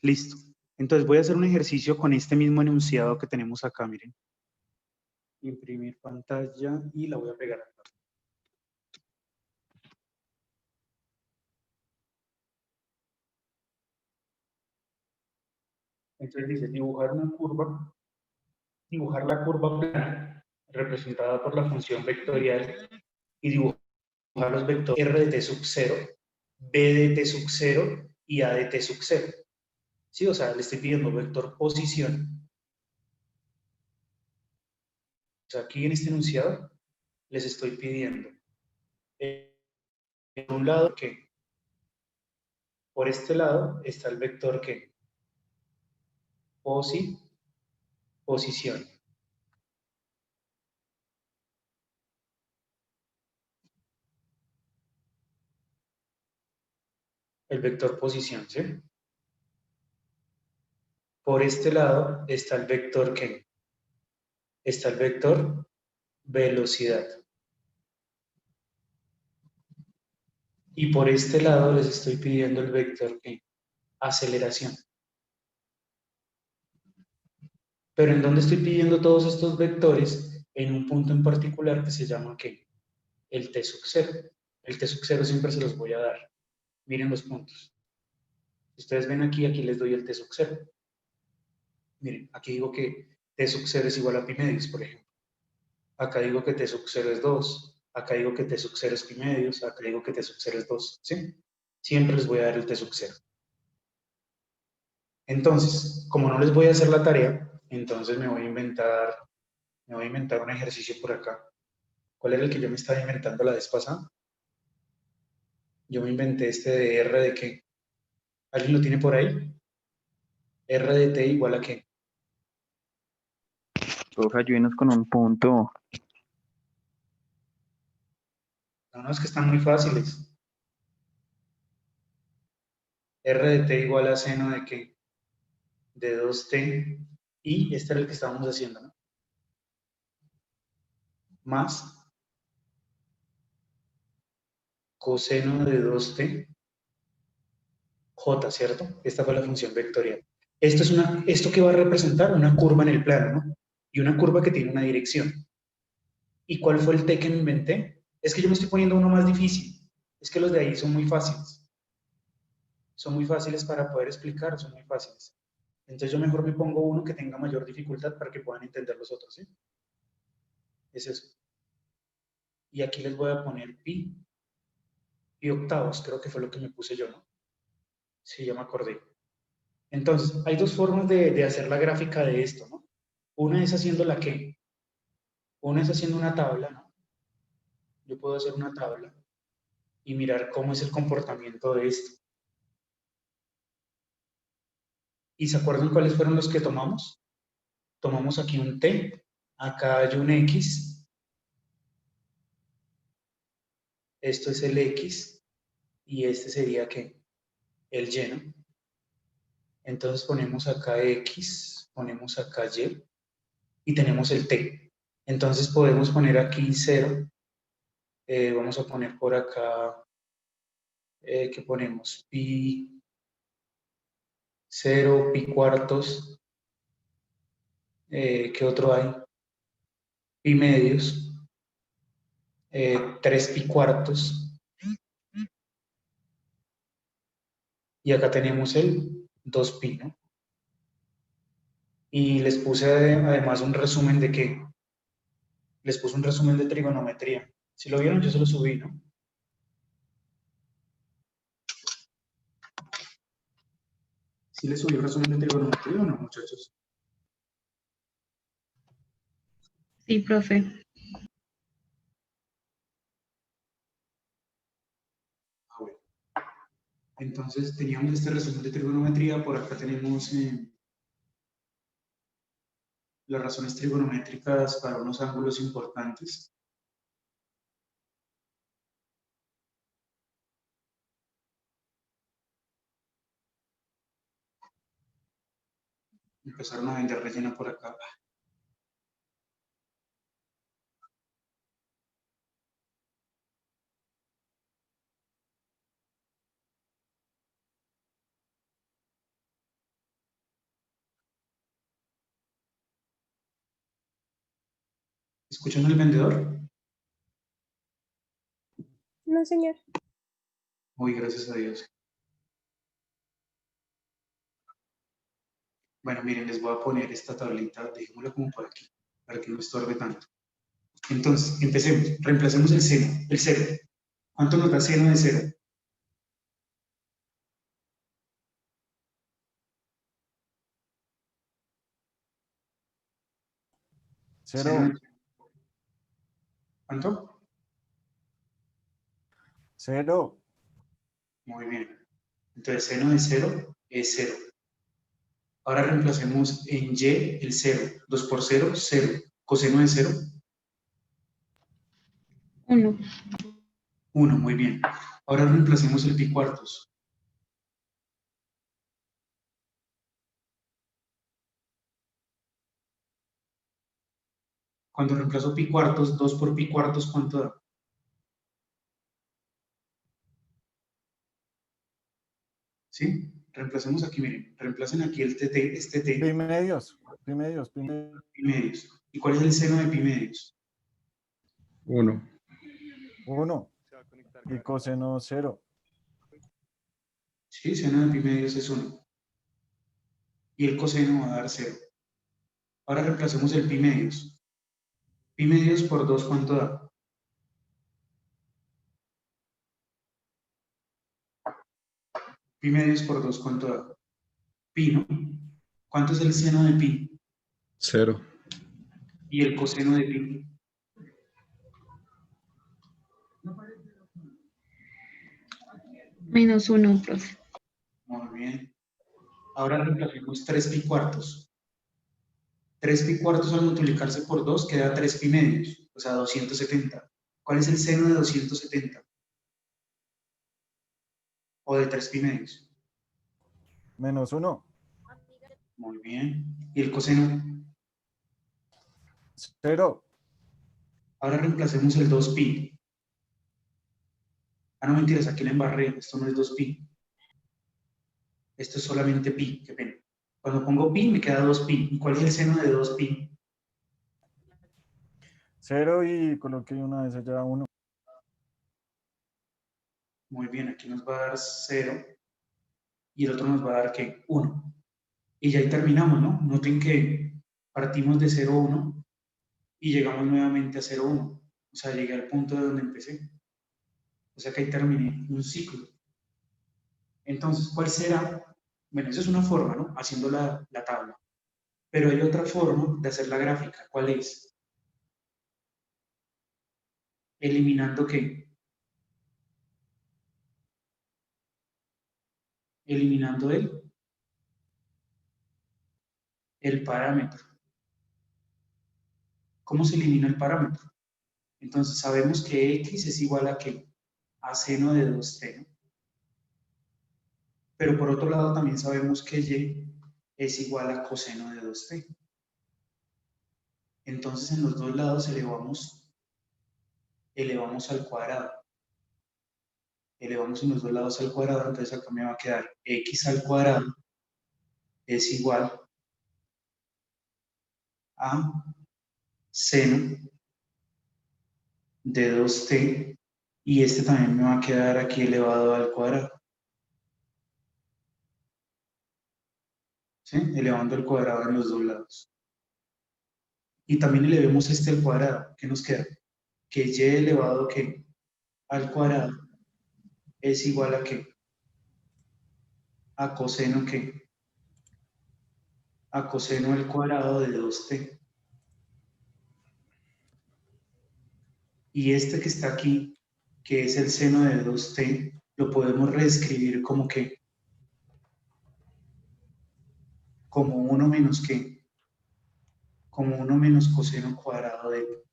Listo. Entonces voy a hacer un ejercicio con este mismo enunciado que tenemos acá, miren. Imprimir pantalla y la voy a pegar acá. Entonces dice dibujar la curva plana representada por la función vectorial y dibujar los vectores r de t sub 0, b de t sub 0 y a de t sub 0. ¿Sí? O sea, le estoy pidiendo vector posición. O sea, aquí en este enunciado les estoy pidiendo, por un lado, que por este lado está el vector que posición. El vector posición, ¿sí? Por este lado está el vector que está el vector velocidad. Y por este lado les estoy pidiendo el vector que aceleración. Pero ¿en dónde estoy pidiendo todos estos vectores? En un punto en particular que se llama ¿qué? El t sub 0. El t sub 0 siempre se los voy a dar. Miren los puntos. Si ustedes ven aquí, aquí les doy el t sub 0. Miren, aquí digo que t sub 0 es igual a pi medios, por ejemplo. Acá digo que t sub 0 es 2. Acá digo que t sub 0 es pi medios. Acá digo que t sub 0 es 2. ¿Sí? Siempre les voy a dar el t sub 0. Entonces, como no les voy a hacer la tarea, entonces me voy a inventar un ejercicio por acá. ¿Cuál era el que yo me estaba inventando la vez pasada? Yo me inventé este de R de qué. ¿Alguien lo tiene por ahí? R de T igual a qué. Profe, ayúdenos con un punto. No, es que están muy fáciles. R de T igual a seno de qué. De 2T. Y este era el que estábamos haciendo, ¿no? Más coseno de 2T. J, ¿cierto? Esta fue la función vectorial. ¿Esto que va a representar? Una curva en el plano, ¿no? Y una curva que tiene una dirección. ¿Y cuál fue el T que me inventé? Es que yo me estoy poniendo uno más difícil. Es que los de ahí son muy fáciles. Son muy fáciles para poder explicar, son muy fáciles. Entonces yo mejor me pongo uno que tenga mayor dificultad para que puedan entender los otros, ¿sí? Es eso. Y aquí les voy a poner pi octavos, creo que fue lo que me puse yo, ¿no? Sí, ya me acordé. Entonces, hay dos formas de hacer la gráfica de esto, ¿no? Una es haciendo la que, una es haciendo una tabla, ¿no? Yo puedo hacer una tabla y mirar cómo es el comportamiento de esto. ¿Y se acuerdan cuáles fueron los que tomamos? Tomamos aquí un t, acá hay un x, esto es el x, y este sería ¿qué? El y, ¿no? Entonces ponemos acá x, ponemos acá y tenemos el t. Entonces podemos poner aquí 0, vamos a poner por acá, ¿qué ponemos? Pi 0, pi cuartos, ¿qué otro hay? Pi medios, 3 pi cuartos, y acá tenemos el 2 pi, ¿no? Y les puse además un resumen de qué. Les puse un resumen de trigonometría. Si lo vieron, yo se lo subí, ¿no? ¿Sí les subí el resumen de trigonometría o no, muchachos? Sí, profe. Ah, bueno. Entonces teníamos este resumen de trigonometría, por acá tenemos las razones trigonométricas para unos ángulos importantes. Empezaron a vender relleno por acá. ¿Escuchan al vendedor? No, señor. Uy, gracias a Dios. Bueno, miren, les voy a poner esta tablita, dejémosla como por aquí, para que no estorbe tanto. Entonces, empecemos. Reemplacemos el seno, el cero. ¿Cuánto nos da seno de cero? Cero. Seno de- ¿Cuánto? Cero. Muy bien. Entonces, seno de cero es cero. Ahora reemplacemos en y el cero. 2 por cero, cero. Coseno de cero, 1. 1. Muy bien. Ahora reemplacemos el pi cuartos. Cuando reemplazo pi cuartos, 2 por pi cuartos, ¿cuánto da? ¿Sí? Reemplacemos aquí, miren. Reemplacen aquí el tt, este t, Pi medios. Pi medios. Pi medios. pi medios. ¿Y cuál es el seno de pi medios? 1. 1. Y coseno 0. Sí, seno de pi medios es 1. Y el coseno va a dar 0. Ahora reemplacemos el pi medios. Pi medios por 2, ¿cuánto da? Pi medios por 2, ¿cuánto da? Pi, ¿no? ¿Cuánto es el seno de pi? 0. Y el coseno de pi. -1, profe. Muy bien. Ahora reemplacemos 3 pi cuartos. 3 pi cuartos al multiplicarse por 2 queda 3 pi medios, o sea, 270. ¿Cuál es el seno de 270? O de 3 pi medios. -1. Muy bien. ¿Y el coseno? 0. Ahora reemplacemos el 2 pi. Ah, no, mentiras, aquí la embarré. Esto no es 2 pi. Esto es solamente pi, qué pena. Cuando pongo pi me queda 2 pi. ¿Y cuál es el seno de 2 pi? 0 y coloqué una vez allá 1. Muy bien, aquí nos va a dar 0. Y el otro nos va a dar, ¿qué? 1. Y ya ahí terminamos, ¿no? Noten que partimos de 0, 1 y llegamos nuevamente a 0, 1. O sea, llegué al punto de donde empecé. O sea que ahí terminé un ciclo. Entonces, ¿cuál será? Bueno, esa es una forma, ¿no? Haciendo la tabla. Pero hay otra forma de hacer la gráfica. ¿Cuál es? Eliminando ¿qué? Eliminando el parámetro. ¿Cómo se elimina el parámetro? Entonces sabemos que x es igual a ¿qué? A seno de 2t, ¿no? Pero por otro lado también sabemos que y es igual a coseno de 2t. Entonces en los dos lados elevamos al cuadrado. Elevamos en los dos lados al cuadrado, entonces acá me va a quedar x al cuadrado es igual a seno de 2t y este también me va a quedar aquí elevado al cuadrado. ¿Sí? Elevando al cuadrado en los dos lados. Y también elevemos este al cuadrado. ¿Qué nos queda? Que y elevado ¿qué? Al cuadrado es igual a ¿qué? A coseno ¿qué? A coseno al cuadrado de 2t. Y este que está aquí, que es el seno de 2t, lo podemos reescribir como que, como 1 menos ¿qué? Como 1 menos coseno cuadrado de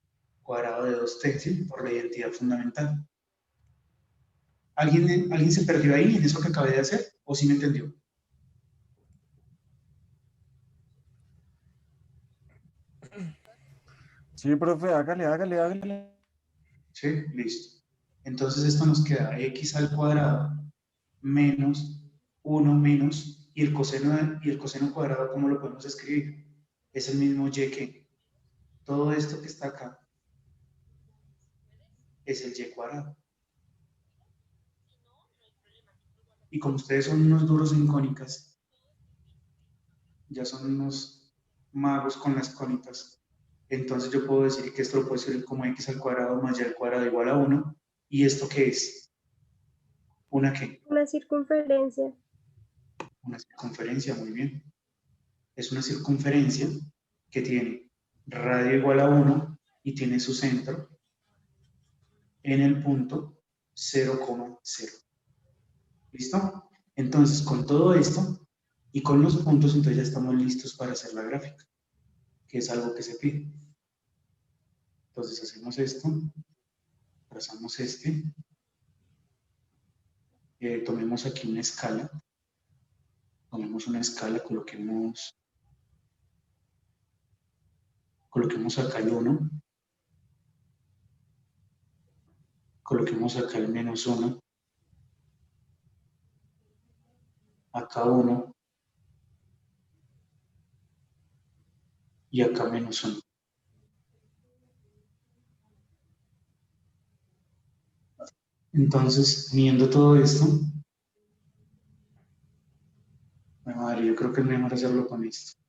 2t, ¿sí? Por la identidad fundamental. ¿Alguien se perdió ahí en eso que acabé de hacer? ¿O sí me entendió? Sí, profe, hágale. ¿Sí? Listo. Entonces esto nos queda x al cuadrado menos 1 menos, y el coseno cuadrado, ¿cómo lo podemos escribir? Es el mismo y que todo esto que está acá es el y cuadrado. Y como ustedes son unos duros en cónicas, ya son unos magos con las cónicas, entonces yo puedo decir que esto lo puedo escribir como x al cuadrado más y al cuadrado igual a 1. ¿Y esto qué es? ¿Una qué? Una circunferencia. Una circunferencia, muy bien. Es una circunferencia que tiene radio igual a 1 y tiene su centro en el punto 0,0. ¿Listo? Entonces, con todo esto y con los puntos, entonces ya estamos listos para hacer la gráfica, que es algo que se pide. Entonces hacemos esto, trazamos este, tomemos aquí una escala, coloquemos acá el 1, coloquemos acá el menos 1, acá 1 y acá menos 1. Entonces, viendo todo esto, madre, yo creo que es mejor hacerlo con esto.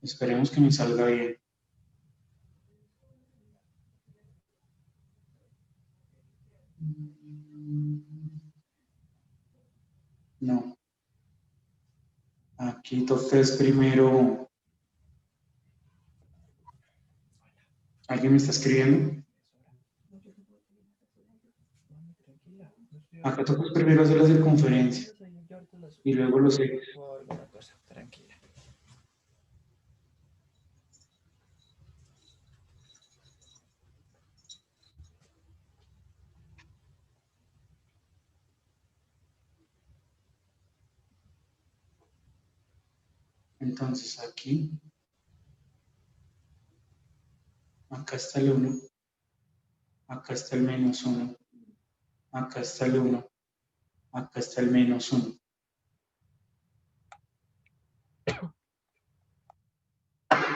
Esperemos que me salga bien. No. Aquí entonces primero. ¿Alguien me está escribiendo? Acá toca primero hacer la circunferencia y luego los ejes. Entonces aquí, acá está el 1, acá está el menos 1, acá está el 1, acá está el menos 1.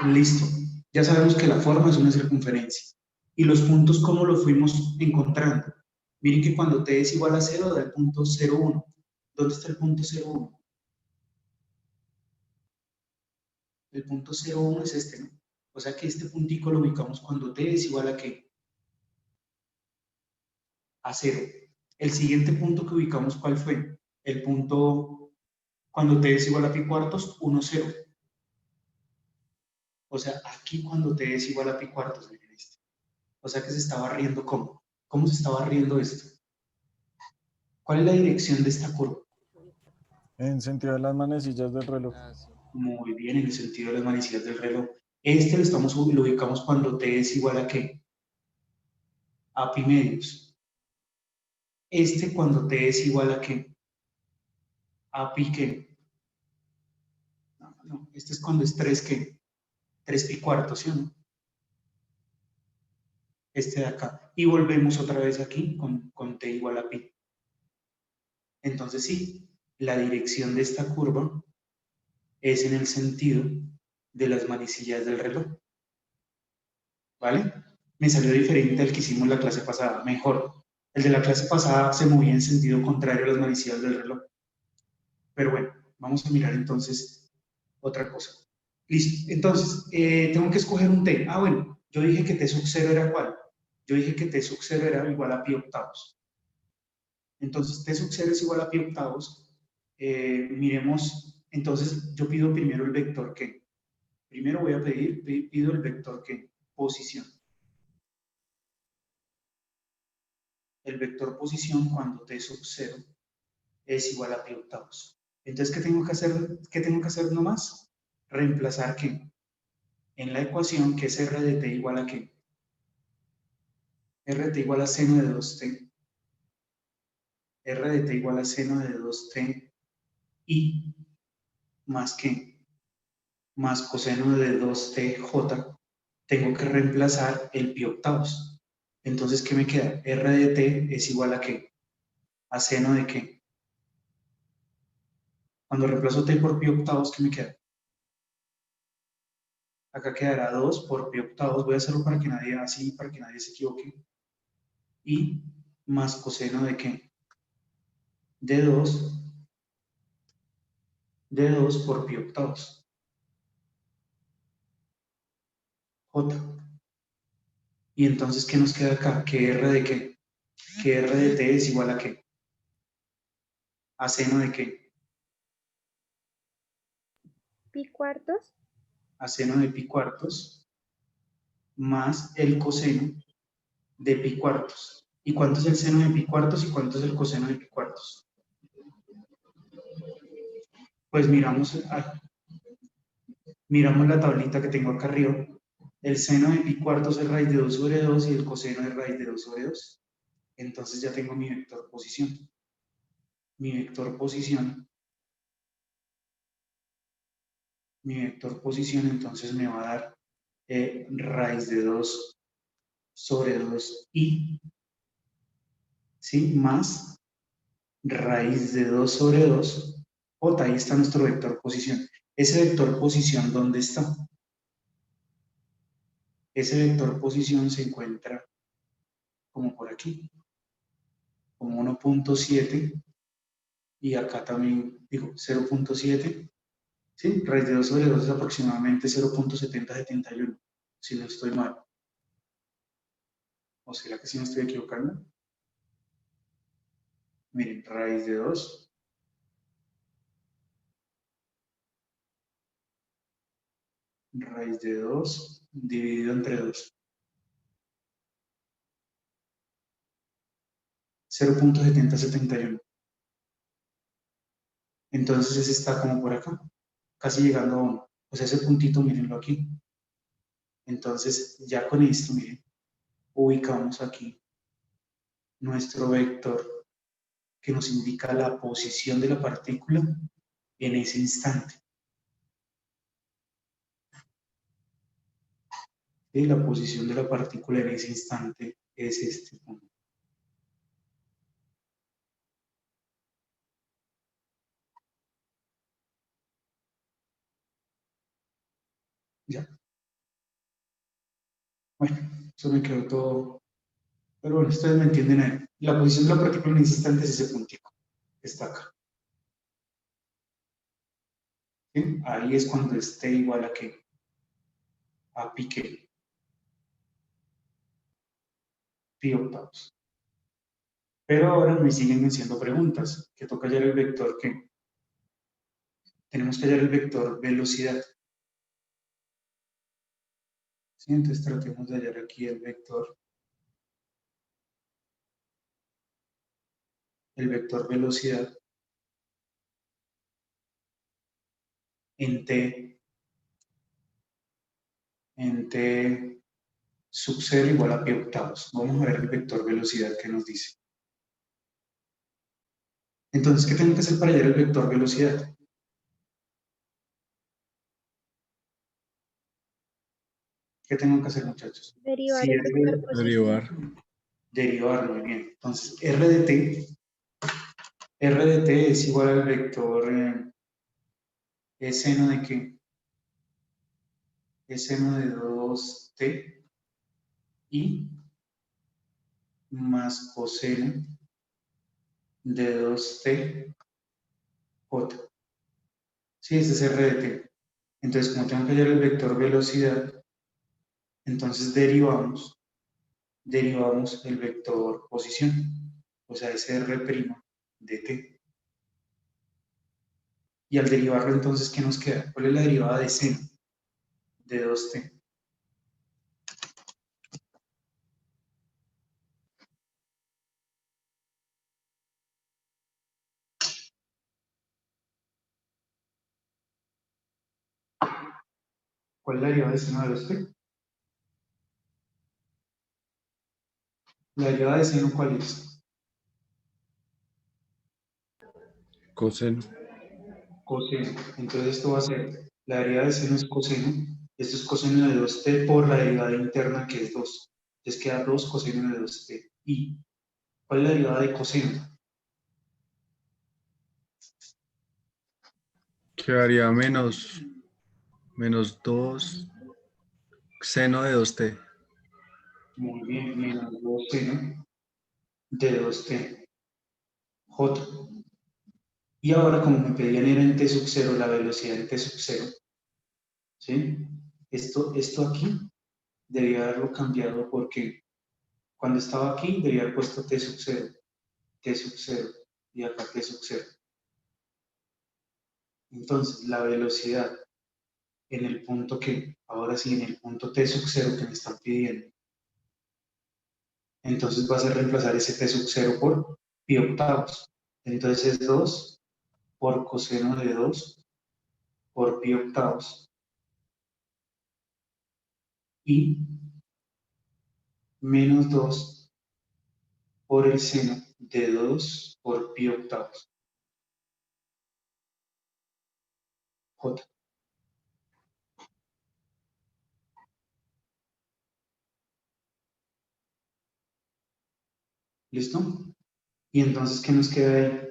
Listo. Ya sabemos que la forma es una circunferencia. ¿Y los puntos cómo los fuimos encontrando? Miren que cuando t es igual a 0 da el punto 0,1. ¿Dónde está el punto 0,1? El punto 0,1 es este, ¿no? O sea que este puntico lo ubicamos cuando t es igual a ¿qué? A 0. El siguiente punto que ubicamos, ¿cuál fue? El punto cuando t es igual a pi cuartos, 1, 0. O sea, aquí cuando t es igual a pi cuartos, miren este. O sea que se está barriendo ¿cómo? ¿Cómo se está barriendo esto? ¿Cuál es la dirección de esta curva? En sentido de las manecillas del reloj. Muy bien, en el sentido de las manecillas del reloj. Este lo ubicamos cuando t es igual a ¿qué? A pi medios. Este cuando t es igual a ¿qué? A pi ¿qué? No, este es cuando es 3 ¿qué? 3 pi cuartos, ¿sí o no? Este de acá. Y volvemos otra vez aquí con t igual a pi. Entonces sí, la dirección de esta curva es en el sentido de las manecillas del reloj. ¿Vale? Me salió diferente al que hicimos la clase pasada, mejor. El de la clase pasada se movía en sentido contrario a las manecillas del reloj. Pero bueno, vamos a mirar entonces otra cosa. Listo, entonces, tengo que escoger un t. Ah, bueno, yo dije que t sub 0 era ¿cuál? Yo dije que t sub 0 era igual a pi octavos. Entonces, t sub 0 es igual a pi octavos. Miremos, entonces yo pido primero el vector que. Primero voy a pido el vector que. Posición. El vector posición cuando t sub 0 es igual a pi octavos. Entonces, ¿qué tengo que hacer? ¿Qué tengo que hacer nomás? Reemplazar ¿qué? En la ecuación que es r de t igual a ¿qué? R de t igual a seno de 2t. R de t igual a seno de 2t y más que más coseno de 2tj. Tengo que reemplazar el pi octavos. Entonces, ¿qué me queda? R de t es igual a ¿qué? ¿A seno de qué? Cuando reemplazo t por pi octavos, ¿qué me queda? Acá quedará 2 por pi octavos. Voy a hacerlo para que nadie, así, para que nadie se equivoque. Y más coseno de ¿qué? De 2 por pi octavos. J. Y entonces, ¿qué nos queda acá? ¿Que R de qué? Que R de T es igual a ¿qué? ¿A seno de qué? Pi cuartos. A seno de pi cuartos más el coseno de pi cuartos. ¿Y cuánto es el seno de pi cuartos y cuánto es el coseno de pi cuartos? Pues miramos la tablita que tengo acá arriba. El seno de pi cuartos es raíz de 2 sobre 2 y el coseno es raíz de 2 sobre 2. Entonces ya tengo mi vector posición. Mi vector posición entonces me va a dar raíz de 2 sobre 2i, ¿sí? Más raíz de 2 sobre 2, j, ahí está nuestro vector posición. Ese vector posición, ¿dónde está? Ese vector posición se encuentra como por aquí, como 1.7, y acá también, digo, 0.7, ¿sí? Raíz de 2 sobre 2 es aproximadamente 0.7071, si no estoy mal. ¿O será que sí me estoy equivocando? Miren, raíz de 2, raíz de 2 dividido entre 2. 0.7071. Entonces ese está como por acá, casi llegando a 1. O sea, ese puntito, mírenlo aquí. Entonces, ya con esto, miren, ubicamos aquí nuestro vector que nos indica la posición de la partícula en ese instante. Y la posición de la partícula en ese instante es este punto. Ya. Bueno, eso me quedó todo. Pero bueno, ustedes me entienden ahí. La posición de la partícula en ese instante es ese puntito que está acá. ¿Sí? Ahí es cuando esté igual a que a pique pi octavos. Pero ahora me siguen haciendo preguntas, que toca hallar el vector que tenemos que hallar el vector velocidad. ¿Sí? Entonces tratemos de hallar aquí el vector velocidad en t sub 0 igual a pi octavos. Vamos a ver el vector velocidad que nos dice. Entonces, ¿qué tengo que hacer para hallar el vector velocidad? ¿Qué tengo que hacer, muchachos? Derivar Si el vector posición. Derivar. derivar, muy bien. Entonces, R de t es igual al vector ¿es seno de qué? Es seno de 2t y más coseno de 2t j. Sí, ese es R de t. Entonces, como tengo que hallar el vector velocidad, entonces derivamos el vector posición, o sea, ese R' de t. Y al derivarlo, entonces, ¿qué nos queda? ¿Cuál es la derivada de seno de 2t? ¿Cuál es la derivada de seno de 2t? La derivada de seno, ¿cuál es? Coseno. Coseno. Entonces esto va a ser, la derivada de seno es coseno, esto es coseno de 2t por la derivada interna que es 2. Entonces queda 2 coseno de 2t. ¿Y cuál es la derivada de coseno? Quedaría menos 2 Seno de 2t. Muy bien, menos 2 seno de 2t. J. Y ahora, como me pedían era en t sub 0, la velocidad en t sub 0, ¿sí? Esto aquí debía haberlo cambiado porque cuando estaba aquí debía haber puesto t sub 0, t sub 0 y acá t sub 0. Entonces, la velocidad en el punto que, ahora sí, en el punto t sub 0 que me están pidiendo, entonces va a ser reemplazar ese t sub 0 por pi octavos. Entonces es 2 por coseno de 2 por pi octavos y menos 2 por el seno de 2 por pi octavos. J. ¿Listo? Y entonces, ¿qué nos queda ahí?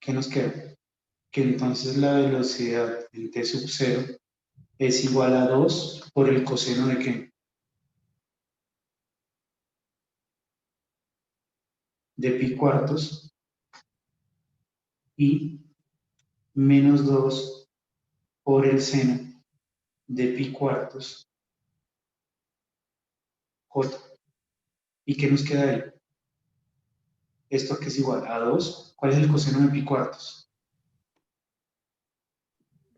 ¿Qué nos queda? Que entonces la velocidad en t sub 0 es igual a 2 por el coseno de ¿qué? De pi cuartos y menos 2 por el seno de pi cuartos j. ¿Y qué nos queda ahí? Esto que es igual a 2. ¿Cuál es el coseno de pi cuartos?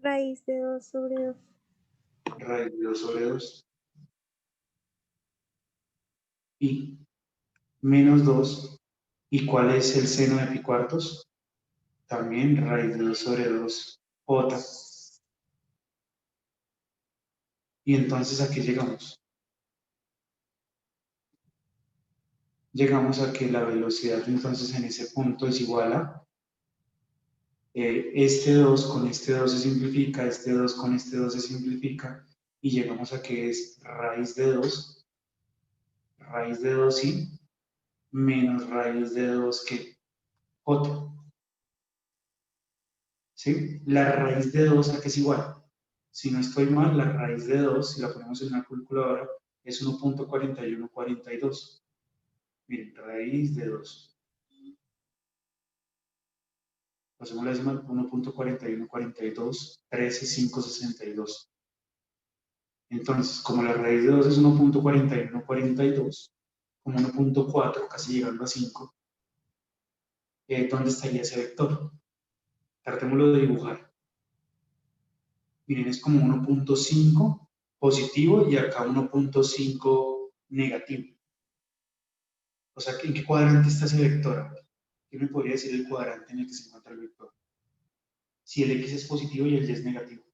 Raíz de 2 sobre 2. Raíz de 2 sobre 2. Y menos 2. ¿Y cuál es el seno de pi cuartos? También raíz de 2 sobre 2 j. Y entonces, ¿a qué llegamos? Llegamos a que la velocidad entonces en ese punto es igual a este 2 con este 2 se simplifica, este 2 con este 2 se simplifica, y llegamos a que es raíz de 2 sí, menos raíz de 2 que j. ¿Sí? La raíz de 2 a que es igual. Si no estoy mal, la raíz de 2, si la ponemos en una calculadora, es 1.4142. Miren, raíz de 2. Pasemos la decimal, 1.4142, 13562. Entonces, como la raíz de 2 es 1.4142, como 1.4, casi llegando a 5, ¿dónde estaría ese vector? Tratémoslo de dibujar. Miren, es como 1.5 positivo y acá 1.5 negativo. O sea, ¿en qué cuadrante está ese vector? ¿Qué me podría decir el cuadrante en el que se encuentra el vector? Si el x es positivo y el y es negativo.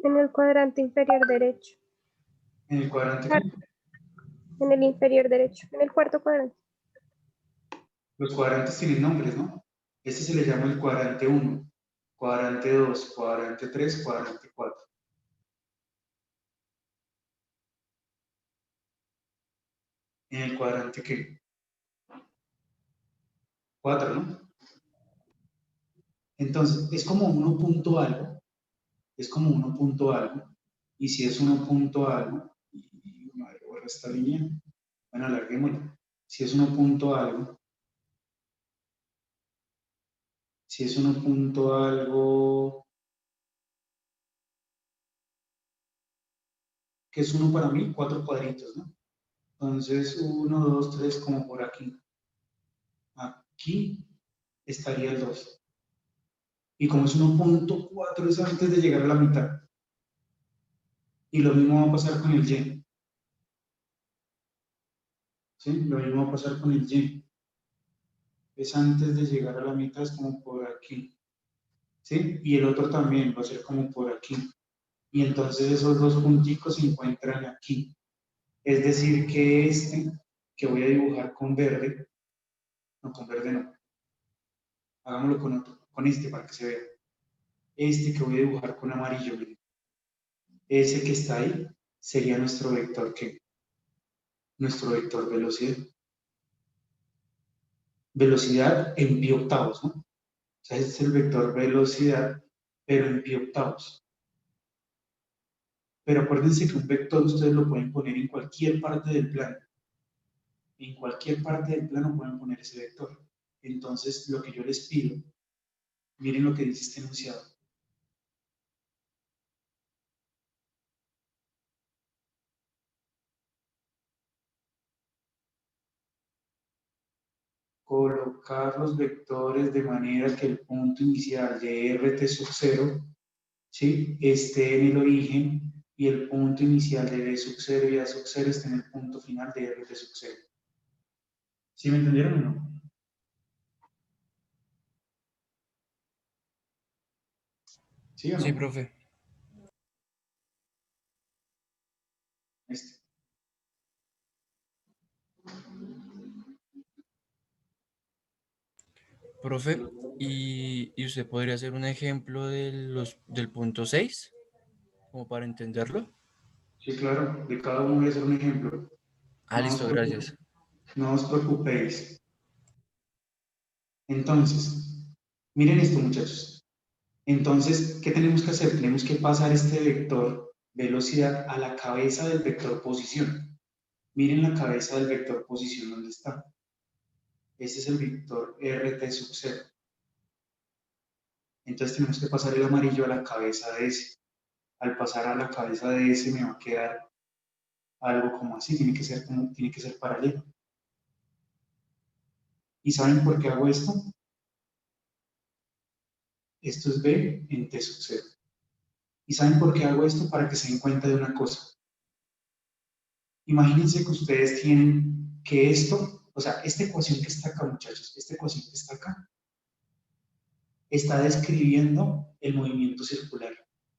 En el cuadrante inferior derecho. ¿En el cuadrante Claro, qué? en el inferior derecho. En el cuarto cuadrante. Los cuadrantes tienen nombres, ¿no? Este se le llama el cuadrante 1, cuadrante 2, cuadrante 3, cuadrante 4. ¿En el cuadrante qué? 4, ¿no? Entonces, es como 1 punto algo, es como 1 punto algo, y si es 1 punto algo, y madre, borra esta línea, bueno, alarguémosla. Si es 1 punto algo, si es 1 punto algo, ¿qué es 1 para mí? 4 cuadritos, ¿no? Entonces, 1, 2, 3, como por aquí. Aquí estaría el 2. Y como es 1.4 es antes de llegar a la mitad. Y lo mismo va a pasar con el y. ¿Sí? Lo mismo va a pasar con el y. Es antes de llegar a la mitad, es como por aquí. ¿Sí? Y el otro también va a ser como por aquí. Y entonces esos dos punticos se encuentran aquí. Es decir, que este, que voy a dibujar con verde, no, con verde no. Hagámoslo con otro, con este para que se vea. Este que voy a dibujar con amarillo, miren. Ese que está ahí sería nuestro vector, ¿qué? Nuestro vector velocidad. Velocidad en pi octavos, ¿no? sea, este es el vector velocidad, pero en pi octavos. Pero acuérdense que un vector ustedes lo pueden poner en cualquier parte del plano. En cualquier parte del plano pueden poner ese vector. Entonces, lo que yo les pido, miren lo que dice este enunciado. Colocar los vectores de manera que el punto inicial de RT sub 0, ¿sí?, esté en el origen y el punto inicial de B sub 0 y A sub 0 esté en el punto final de RT sub 0. ¿Sí me entendieron o no? ¿Sí o no? Sí, profe. Este. Profe, ¿y usted podría hacer un ejemplo del punto 6, como para entenderlo? Sí, claro, de cada uno voy a hacer un ejemplo. Ah, listo, gracias. No os preocupéis. Entonces, miren esto, muchachos. Entonces, ¿qué tenemos que hacer? Tenemos que pasar este vector velocidad a la cabeza del vector posición. Miren la cabeza del vector posición, ¿dónde está? Este es el vector RT sub 0. Entonces tenemos que pasar el amarillo a la cabeza de ese. Al pasar a la cabeza de ese me va a quedar algo como así, tiene que ser paralelo. ¿Y saben por qué hago esto? Esto es B en T sub 0. ¿Y saben por qué hago esto? Para que se den cuenta de una cosa. Imagínense que ustedes tienen que esto, o sea, esta ecuación que está acá, muchachos, esta ecuación que está acá, está describiendo el movimiento circular.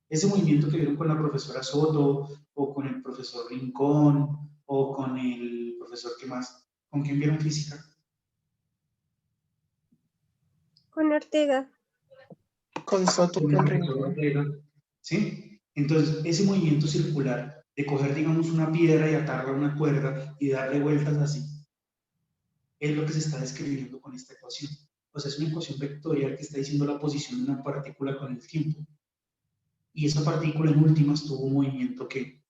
Ese movimiento que vieron con la profesora Soto, o con el profesor Rincón, o con el profesor, ¿qué más? ¿Con quién vieron física? Con Ortega. Con Soto y con Rincón. ¿Sí? Entonces, ese movimiento circular de coger, digamos, una piedra y atarla a una cuerda y darle vueltas así, es lo que se está describiendo con esta ecuación. O sea, es una ecuación vectorial que está diciendo la posición de una partícula con el tiempo. Y esa partícula en últimas tuvo un movimiento que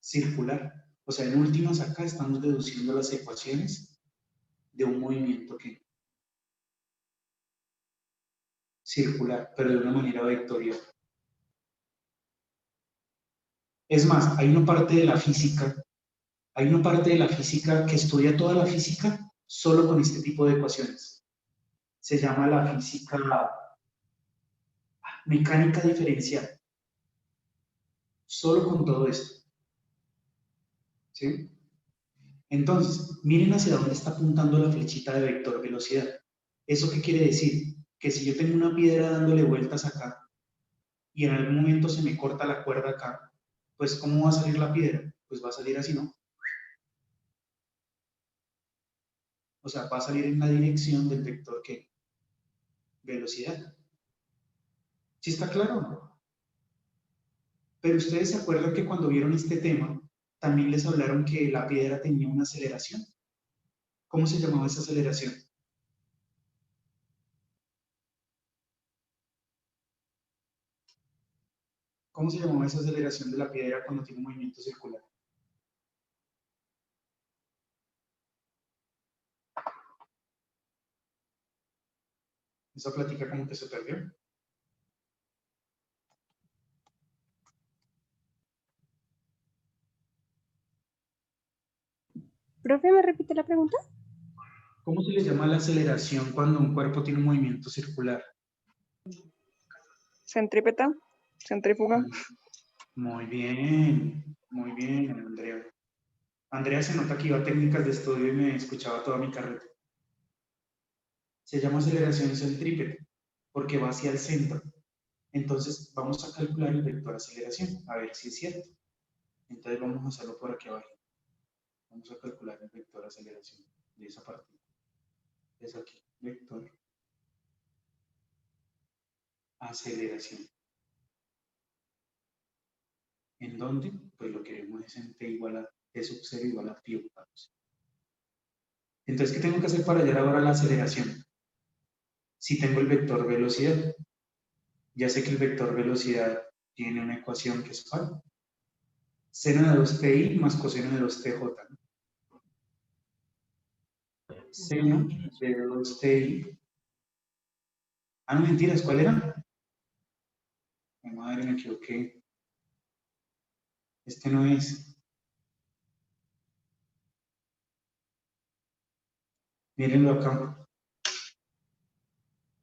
circular. O sea, en últimas acá estamos deduciendo las ecuaciones de un movimiento que circular, pero de una manera vectorial. Es más, hay una parte de la física que estudia toda la física solo con este tipo de ecuaciones. Se llama la física mecánica diferencial. Solo con todo esto. ¿Sí? Entonces, miren hacia dónde está apuntando la flechita de vector velocidad. ¿Eso qué quiere decir? Que si yo tengo una piedra dándole vueltas acá y en algún momento se me corta la cuerda acá, pues ¿cómo va a salir la piedra? Pues va a salir así, ¿no? O sea, va a salir en la dirección del vector ¿qué? Velocidad. ¿Sí está claro o no? Pero ustedes se acuerdan que cuando vieron este tema, también les hablaron que la piedra tenía una aceleración. ¿Cómo se llamaba esa aceleración? ¿Cómo se llamaba esa aceleración de la piedra cuando tiene un movimiento circular? Esa plática como que se perdió. Profe, ¿me repite la pregunta? ¿Cómo se le llama la aceleración cuando un cuerpo tiene un movimiento circular? Centrípeta, centrífuga. Muy bien, Andrea. Andrea se nota que iba a técnicas de estudio y me escuchaba toda mi carrera. Se llama aceleración centrípeta porque va hacia el centro. Entonces vamos a calcular el vector aceleración, a ver si es cierto. Entonces vamos a hacerlo por aquí abajo. Vamos a calcular el vector aceleración de esa partida. Es aquí, vector aceleración. ¿En dónde? Pues lo queremos es en t igual a t sub 0 igual a pi octavos. Entonces, ¿qué tengo que hacer para hallar ahora la aceleración? si tengo el vector velocidad. Ya sé que el vector velocidad tiene una ecuación que es ¿cuál? Seno de 2ti más coseno de 2tj. ¿No? Seno de 2ti. Ah, no, mentiras, ¿cuál era? Mi madre, me equivoqué. Este no es. Mírenlo acá.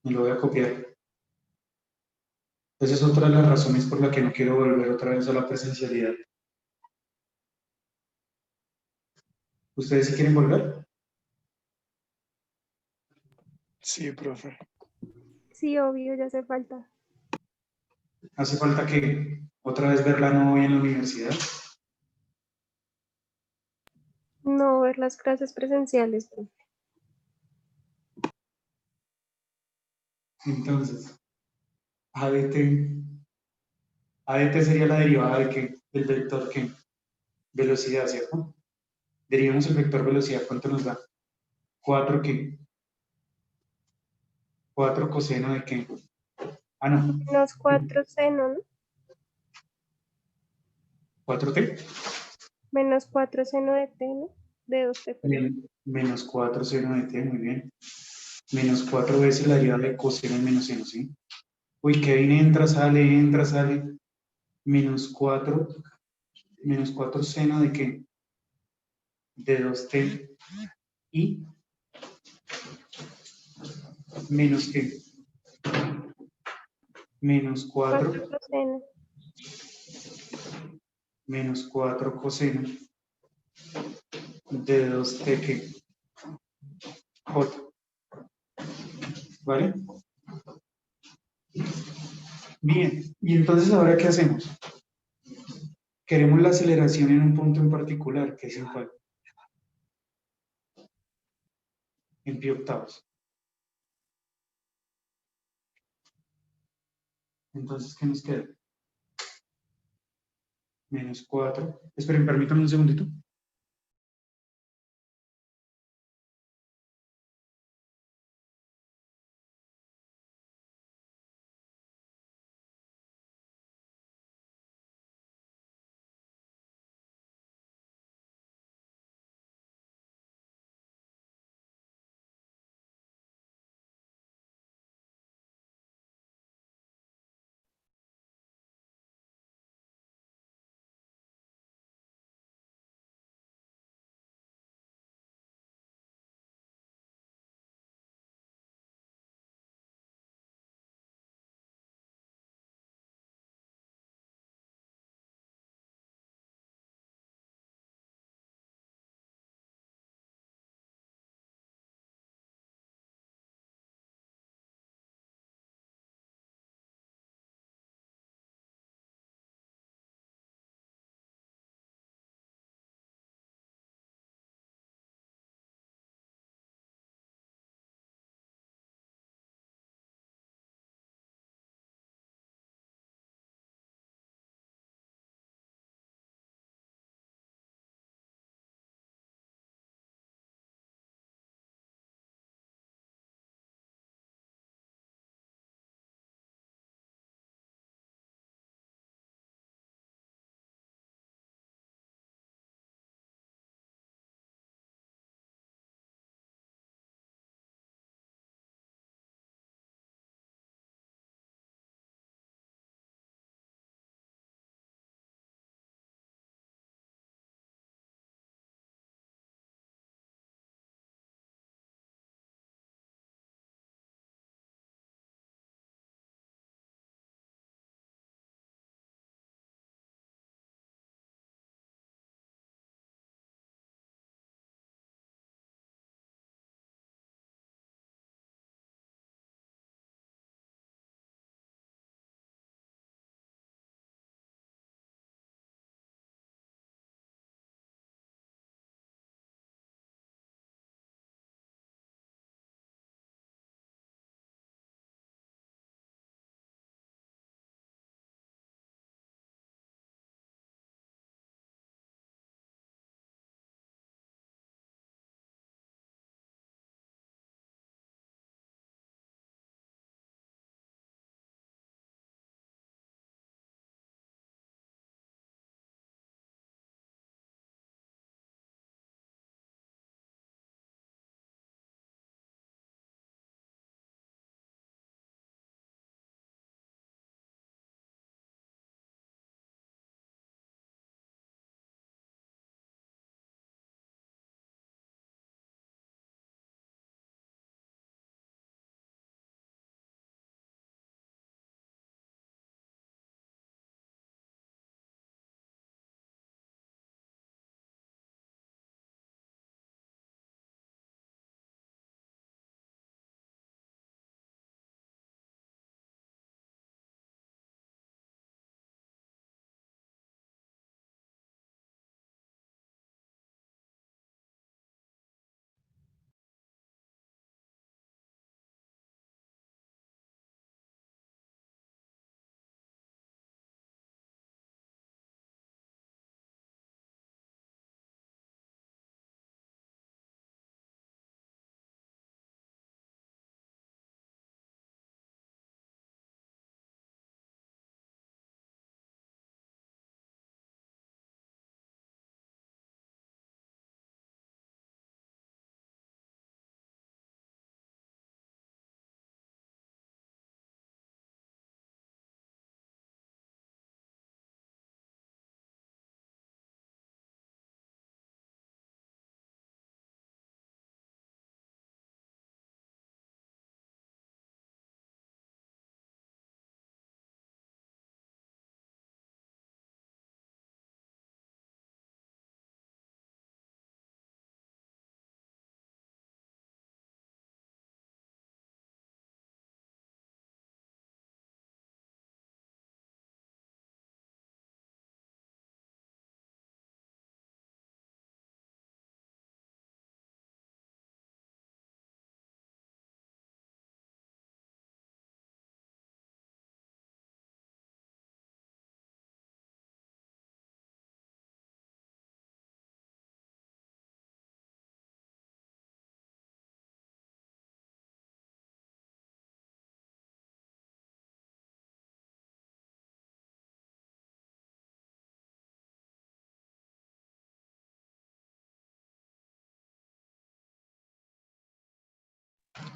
Me lo voy a copiar. Esa es otra de las razones por la que no quiero volver otra vez a la presencialidad. ¿Ustedes sí quieren volver? Sí, profe. Sí, obvio, ya hace falta. ¿Hace falta que otra vez ver la novia en la universidad? No ver las clases presenciales, profe. Entonces, ADT, ADT sería la derivada de qué? Del vector qué? Velocidad, ¿cierto? Derivamos el vector velocidad, ¿cuánto nos da? 4 qué? 4 coseno de qué? Ah, no. Menos 4 seno, ¿no? 4t. Menos 4 seno de t, ¿no? De 2t, perdón. Menos 4 seno de t, muy bien. Menos 4 veces la derivada de coseno y menos seno, ¿sí? Uy, Kevin entra, sale. Menos 4 seno de qué? De 2t y menos qué? Menos 4, 4 coseno. menos 4 coseno de 2t que j, ¿vale? Bien, y entonces ahora ¿qué hacemos? Queremos la aceleración en un punto en particular, que es en cuál? En pi octavos. Entonces, ¿qué nos queda? Menos 4. Esperen, permítanme un segundito.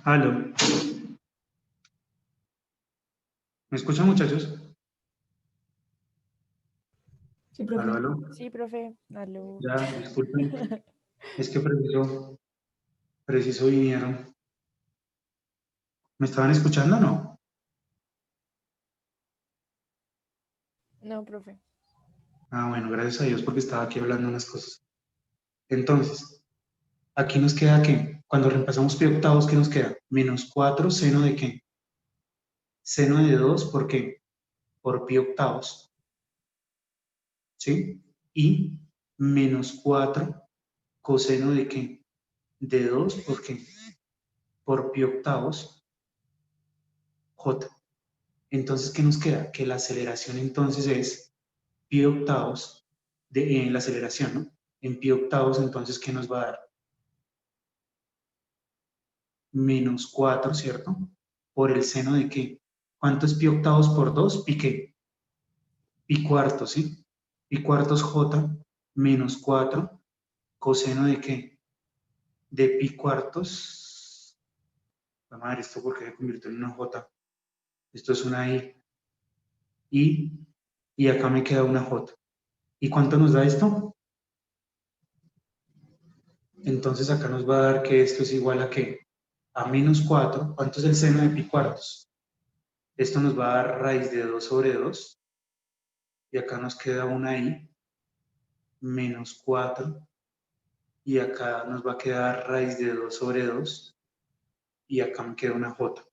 Aló. ¿Me escuchan, muchachos? Sí, profe. Aló, aló. Sí, profe. Aló. Ya, disculpen. Es que preciso vinieron. ¿Me estaban escuchando o no? No, profe. Ah, bueno, gracias a Dios porque estaba aquí hablando unas cosas. Entonces, aquí nos queda ¿qué? Cuando reemplazamos pi octavos, ¿qué nos queda? Menos 4 seno de ¿qué? Seno de 2, ¿por qué? Por pi octavos. ¿Sí? Y menos 4 coseno de ¿qué? De 2, ¿por qué? Por pi octavos j. Entonces, ¿qué nos queda? Que la aceleración entonces es pi octavos en la aceleración, ¿no? En pi octavos, entonces, ¿qué nos va a dar? Menos 4, ¿cierto? Por el seno de ¿qué? ¿Cuánto es pi octavos por 2? Pi ¿qué? Pi cuartos, ¿sí? Pi cuartos j menos 4 coseno de ¿qué? De pi cuartos. Vamos a ver esto porque se convirtió en una j. Esto es una i. Y acá me queda una j. ¿Y cuánto nos da esto? Entonces acá nos va a dar que esto es igual a ¿qué? A menos 4. ¿Cuánto es el seno de pi cuartos? Esto nos va a dar raíz de 2 sobre 2. Y acá nos queda una i menos 4. Y acá nos va a quedar raíz de 2 sobre 2. Y acá me queda una j.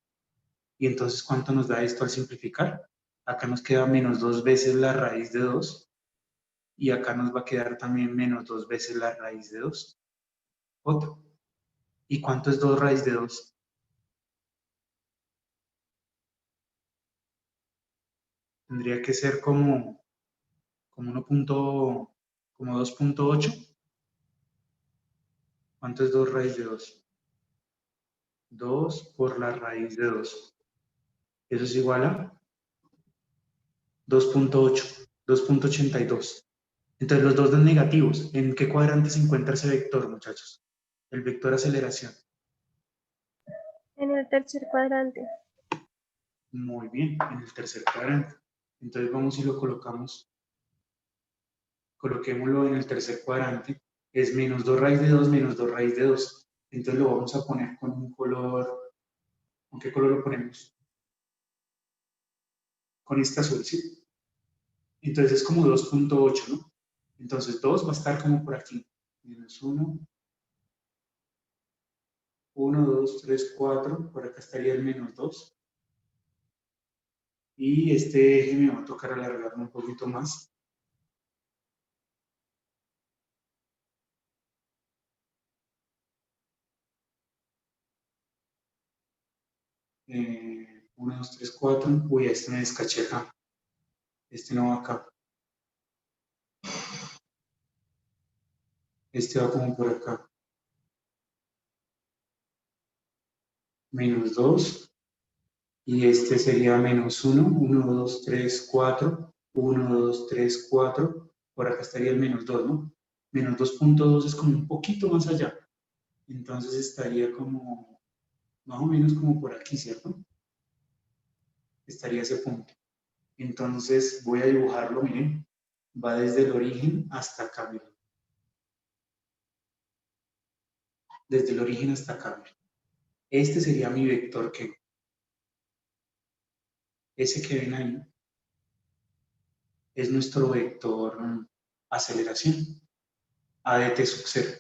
Y entonces, ¿cuánto nos da esto al simplificar? Acá nos queda menos 2 veces la raíz de 2. Y acá nos va a quedar también menos 2 veces la raíz de 2. J. ¿Y cuánto es 2 raíz de 2? Tendría que ser como 2.8. ¿Cuánto es 2 raíz de 2? 2 por la raíz de 2. Eso es igual a 2.8, 2.82. Entonces los dos dan negativos. ¿En qué cuadrante se encuentra ese vector, muchachos? El vector aceleración. En el tercer cuadrante. Muy bien, en el tercer cuadrante. Entonces vamos y lo colocamos. Coloquémoslo en el tercer cuadrante. Es menos 2 raíz de 2 menos 2 raíz de 2. Entonces lo vamos a poner con un color. ¿Con qué color lo ponemos? Con este azul, ¿sí? Entonces es como 2.8, ¿no? Entonces 2 va a estar como por aquí. Menos 1. 1, 2, 3, 4. Por acá estaría el menos 2. Y este eje me va a tocar alargarlo un poquito más. 1, 2, 3, 4. Uy, este me descaché acá. Este no va acá. Este va como por acá. Menos 2. Y este sería menos 1. 1, 2, 3, 4. 1, 2, 3, 4. Por acá estaría el menos 2, ¿no? Menos 2.2 es como un poquito más allá. Entonces estaría como, más o menos como por aquí, ¿cierto? Estaría ese punto. Entonces voy a dibujarlo, miren. Va desde el origen hasta acá, miren. Desde el origen hasta acá, miren. Este sería mi vector que, ese que ven ahí, es nuestro vector aceleración, ADT sub 0.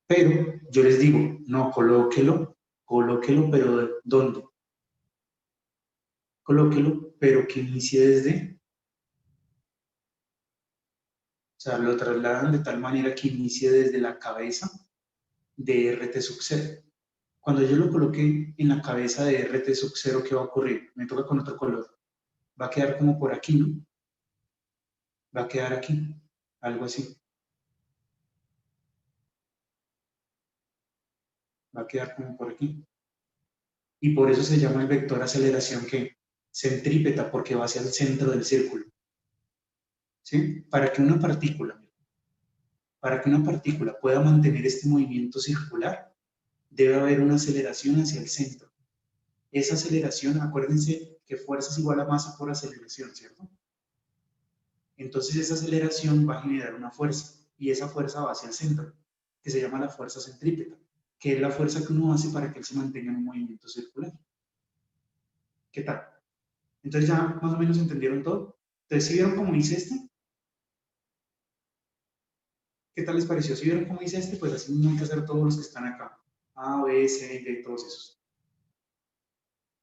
Pero yo les digo, no, colóquelo, pero ¿dónde? Colóquelo, pero que inicie desde, o sea, lo trasladan de tal manera que inicie desde la cabeza de RT sub 0. Cuando yo lo coloque en la cabeza de RT sub 0, ¿qué va a ocurrir? Me toca con otro color. Va a quedar como por aquí, ¿no? Va a quedar aquí, algo así. Va a quedar como por aquí. Y por eso se llama el vector aceleración que centrípeta, porque va hacia el centro del círculo. ¿Sí? Para que una partícula pueda mantener este movimiento circular, debe haber una aceleración hacia el centro. Esa aceleración, acuérdense que fuerza es igual a masa por aceleración, ¿cierto? Entonces esa aceleración va a generar una fuerza, y esa fuerza va hacia el centro, que se llama la fuerza centrípeta, que es la fuerza que uno hace para que él se mantenga en un movimiento circular. ¿Qué tal? Entonces ya más o menos entendieron todo. Entonces, ¿sí vieron cómo hice este? ¿Qué tal les pareció? ¿Sí vieron cómo hice este? Pues así mismo hay que hacer todos los que están acá. A, B, C, D, todos esos.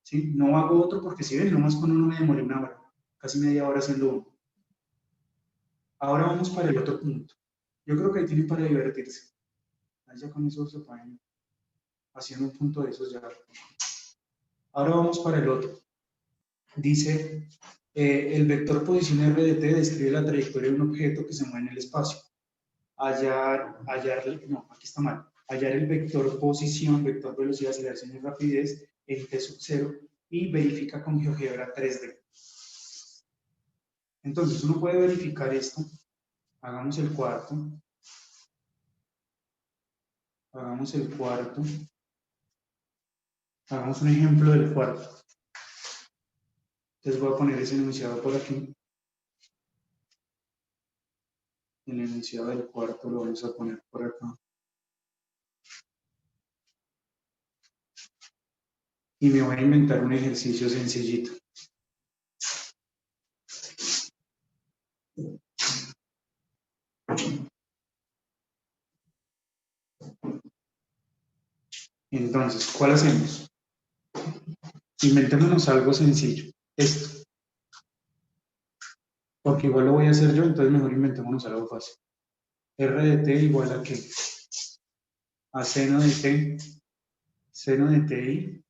¿Sí? No hago otro porque si ven, nomás con uno me demoré una hora, casi media hora haciendo uno. Ahora vamos para el otro punto. Yo creo que ahí tienen para divertirse. Ahí ya con eso se pueden haciendo un punto de esos ya. Ahora vamos para el otro. Dice, el vector posición r de t describe la trayectoria de un objeto que se mueve en el espacio. No, aquí está mal. Hallar el vector posición, vector velocidad, aceleración y rapidez en t sub 0 y verifica con GeoGebra 3D. Entonces, uno puede verificar esto. Hagamos el cuarto. Hagamos el cuarto. Hagamos un ejemplo del cuarto. Entonces voy a poner ese enunciado por aquí. El enunciado del cuarto lo vamos a poner por acá. Y me voy a inventar un ejercicio sencillito. Entonces, ¿cuál hacemos? Inventémonos algo sencillo. Esto. Porque igual lo voy a hacer yo, entonces mejor inventémonos algo fácil. R de t igual a ¿qué? A seno de t, seno de ti,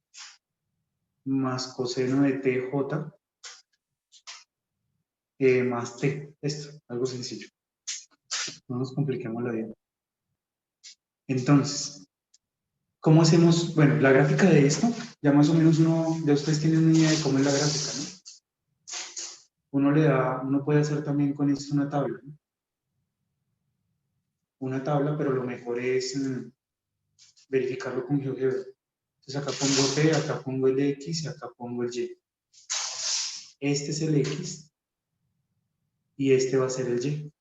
más coseno de tj, más t. Esto, algo sencillo. No nos compliquemos la vida. Entonces, ¿cómo hacemos? Bueno, la gráfica de esto, ya más o menos uno de ustedes tiene una idea de cómo es la gráfica, ¿no? Uno puede hacer también con esto una tabla, ¿no? Una tabla, pero lo mejor es verificarlo con GeoGebra. Entonces acá pongo T, acá pongo el X y acá pongo el Y. Este es el X y este va a ser el Y.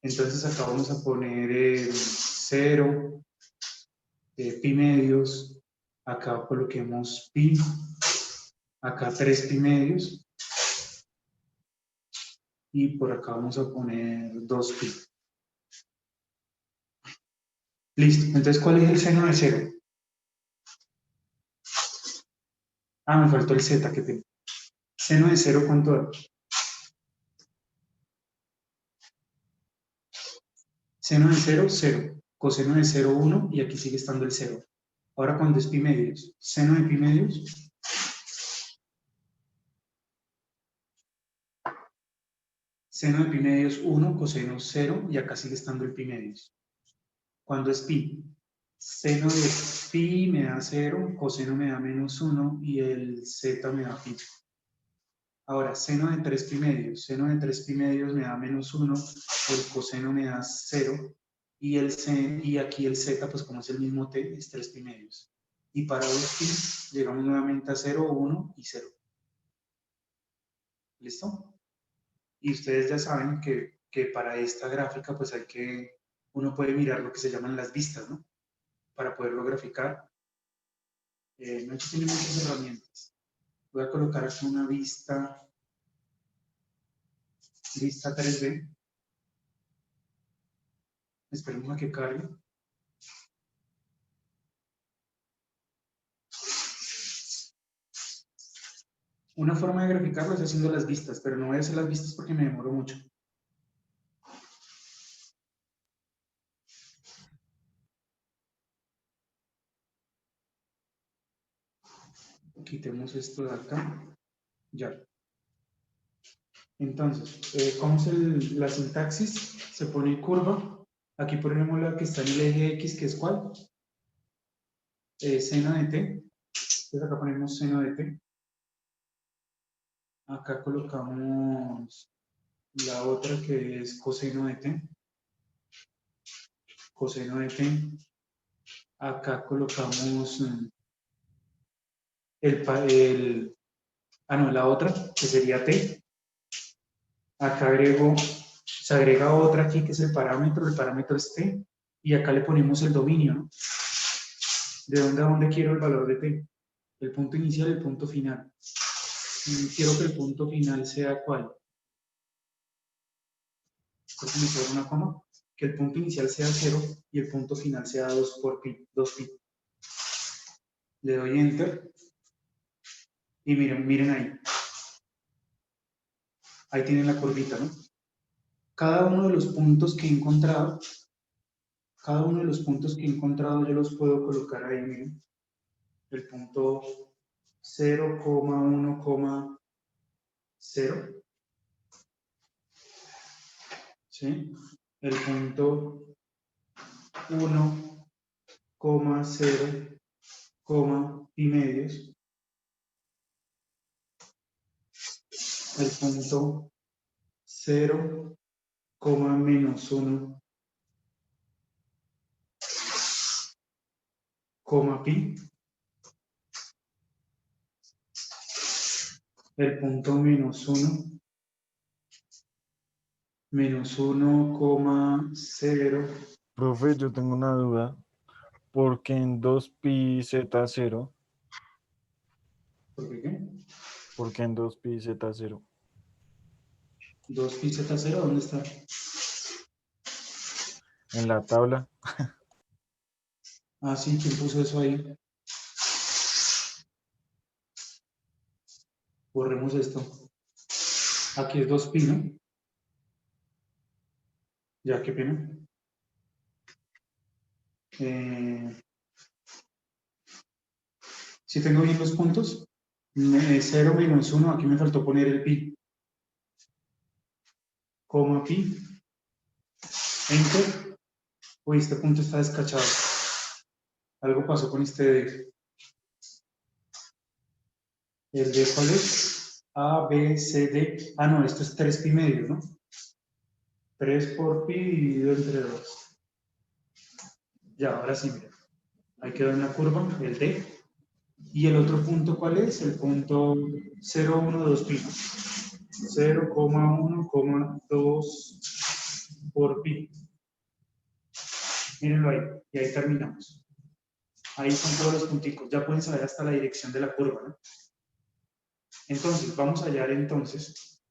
Entonces acá vamos a poner el 0, pi medios, acá coloquemos pi, acá 3 pi medios y por acá vamos a poner 2 pi. Listo, entonces ¿cuál es el seno de 0? Ah, me faltó el z, qué pena. Seno de 0, ¿cuánto da? Seno de 0, 0. Coseno de 0, 1 y aquí sigue estando el 0. Ahora cuando es pi medios, seno de pi medios. Seno de pi medios 1, coseno 0 y acá sigue estando el pi medios. Cuando es pi, seno de pi me da 0, coseno me da menos 1 y el z me da pi. Ahora, seno de 3 pi medios. Seno de 3 pi medios me da menos 1, el coseno me da 0 y aquí el z, pues como es el mismo t, es 3 pi medios. Y para 2 pi llegamos nuevamente a 0, 1 y 0. ¿Listo? Y ustedes ya saben que para esta gráfica, pues uno puede mirar lo que se llaman las vistas, ¿no? Para poderlo graficar. No tiene muchas herramientas. Voy a colocar aquí una vista 3D. Esperemos a que cargue. Una forma de graficarlo es haciendo las vistas, pero no voy a hacer las vistas porque me demoro mucho. Quitemos esto de acá. Ya. Entonces, ¿cómo es la sintaxis? Se pone curva. Aquí ponemos la que está en el eje X, que es ¿cuál? Seno de t. Entonces acá ponemos seno de t. Acá colocamos la otra que es coseno de t. Coseno de t. Acá colocamos la otra, que sería t. Acá se agrega otra aquí, que es el parámetro es t, y acá le ponemos el dominio, ¿no? ¿De dónde a dónde quiero el valor de t? El punto inicial y el punto final. Y quiero que el punto final sea ¿cuál? Entonces me queda una coma, que el punto inicial sea 0 y el punto final sea 2 por pi, 2pi. Le doy enter y miren ahí. Ahí tienen la curvita, ¿no? Cada uno de los puntos que he encontrado, yo los puedo colocar ahí, miren. El punto 0,1,0, ¿sí? El punto 1,0, pi medios. El punto 0, menos 1, pi. El punto menos 1, menos 1,0. Profe, yo tengo una duda. ¿Por qué en 2pi z0? ¿Por qué? ¿Por qué en 2pi z0? 2pi z0, ¿dónde está? En la tabla. Ah, sí, ¿quién puso eso ahí? Borremos esto. Aquí es 2pi, ¿no? Ya, qué pena. Si tengo bien los puntos, 0 menos 1, aquí me faltó poner el pi. Coma pi. Enter. Uy, este punto está descachado. Algo pasó con este D. ¿El D cuál es? A, B, C, D. Ah, no, esto es 3 pi medio, ¿no? 3 por pi dividido entre 2. Ya, ahora sí, mira. Ahí quedó en la curva el D. ¿Y el otro punto cuál es? El punto 0,12 pi. 0,1,2 por pi. Mírenlo ahí. Y ahí terminamos. Ahí son todos los punticos. Ya pueden saber hasta la dirección de la curva, ¿no? Entonces, vamos a hallar entonces.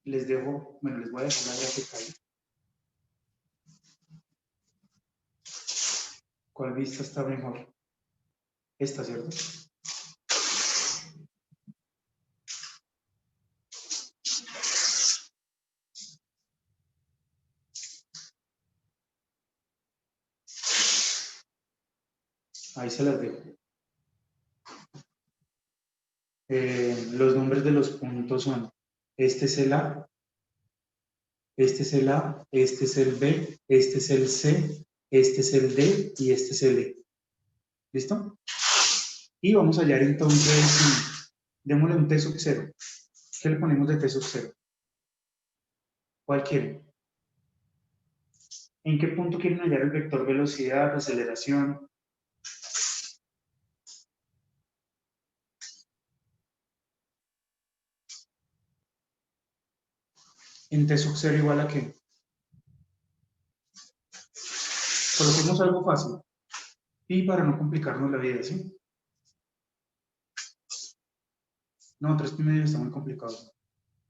Les dejo, bueno, les voy a dejar la gráfica ahí. ¿Cuál vista está mejor? Esta, ¿cierto? Ahí se las dejo. Los nombres de los puntos son, este es el A, este es el A, este es el B, este es el C, este es el D y este es el E. ¿Listo? Y vamos a hallar entonces, démosle un T sub 0. ¿Qué le ponemos de T sub 0? ¿Cuál quieren? ¿En qué punto quieren hallar el vector velocidad, aceleración? En T sub 0 igual a qué? Coloquemos algo fácil. Pi para no complicarnos la vida, ¿sí? No, 3 pi medio está muy complicado.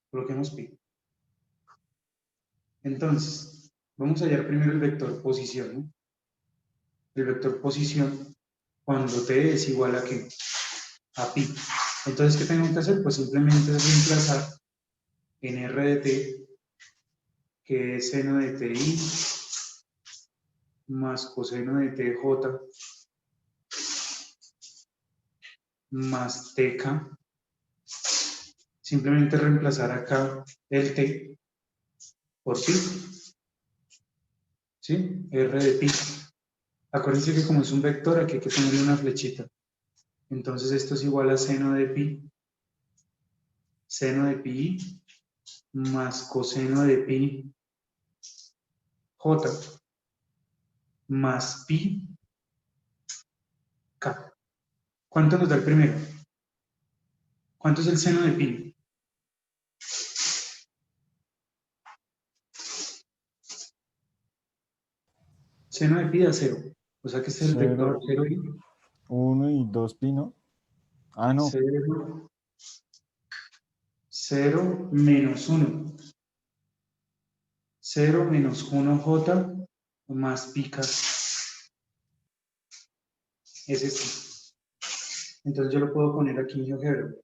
Coloquemos pi. Entonces, vamos a hallar primero el vector posición, ¿no? El vector posición cuando t es igual a ¿qué? A pi. Entonces, ¿qué tengo que hacer? Pues simplemente es reemplazar en r de t, que es seno de ti, más coseno de tj, más tk. Simplemente reemplazar acá el t por pi. ¿Sí? R de pi. Acuérdense que como es un vector, aquí hay que ponerle una flechita. Entonces esto es igual a seno de pi más coseno de pi j. más pi k. ¿Cuánto nos da el primero? ¿Cuánto es el seno de pi? Seno de pi da 0. O sea que este es el vector 0 y 1 y 2 pi, ¿no? Ah, no. 0, 0 menos 1. 0 menos 1j más pi k. Es este. Entonces yo lo puedo poner aquí en GeoGebra.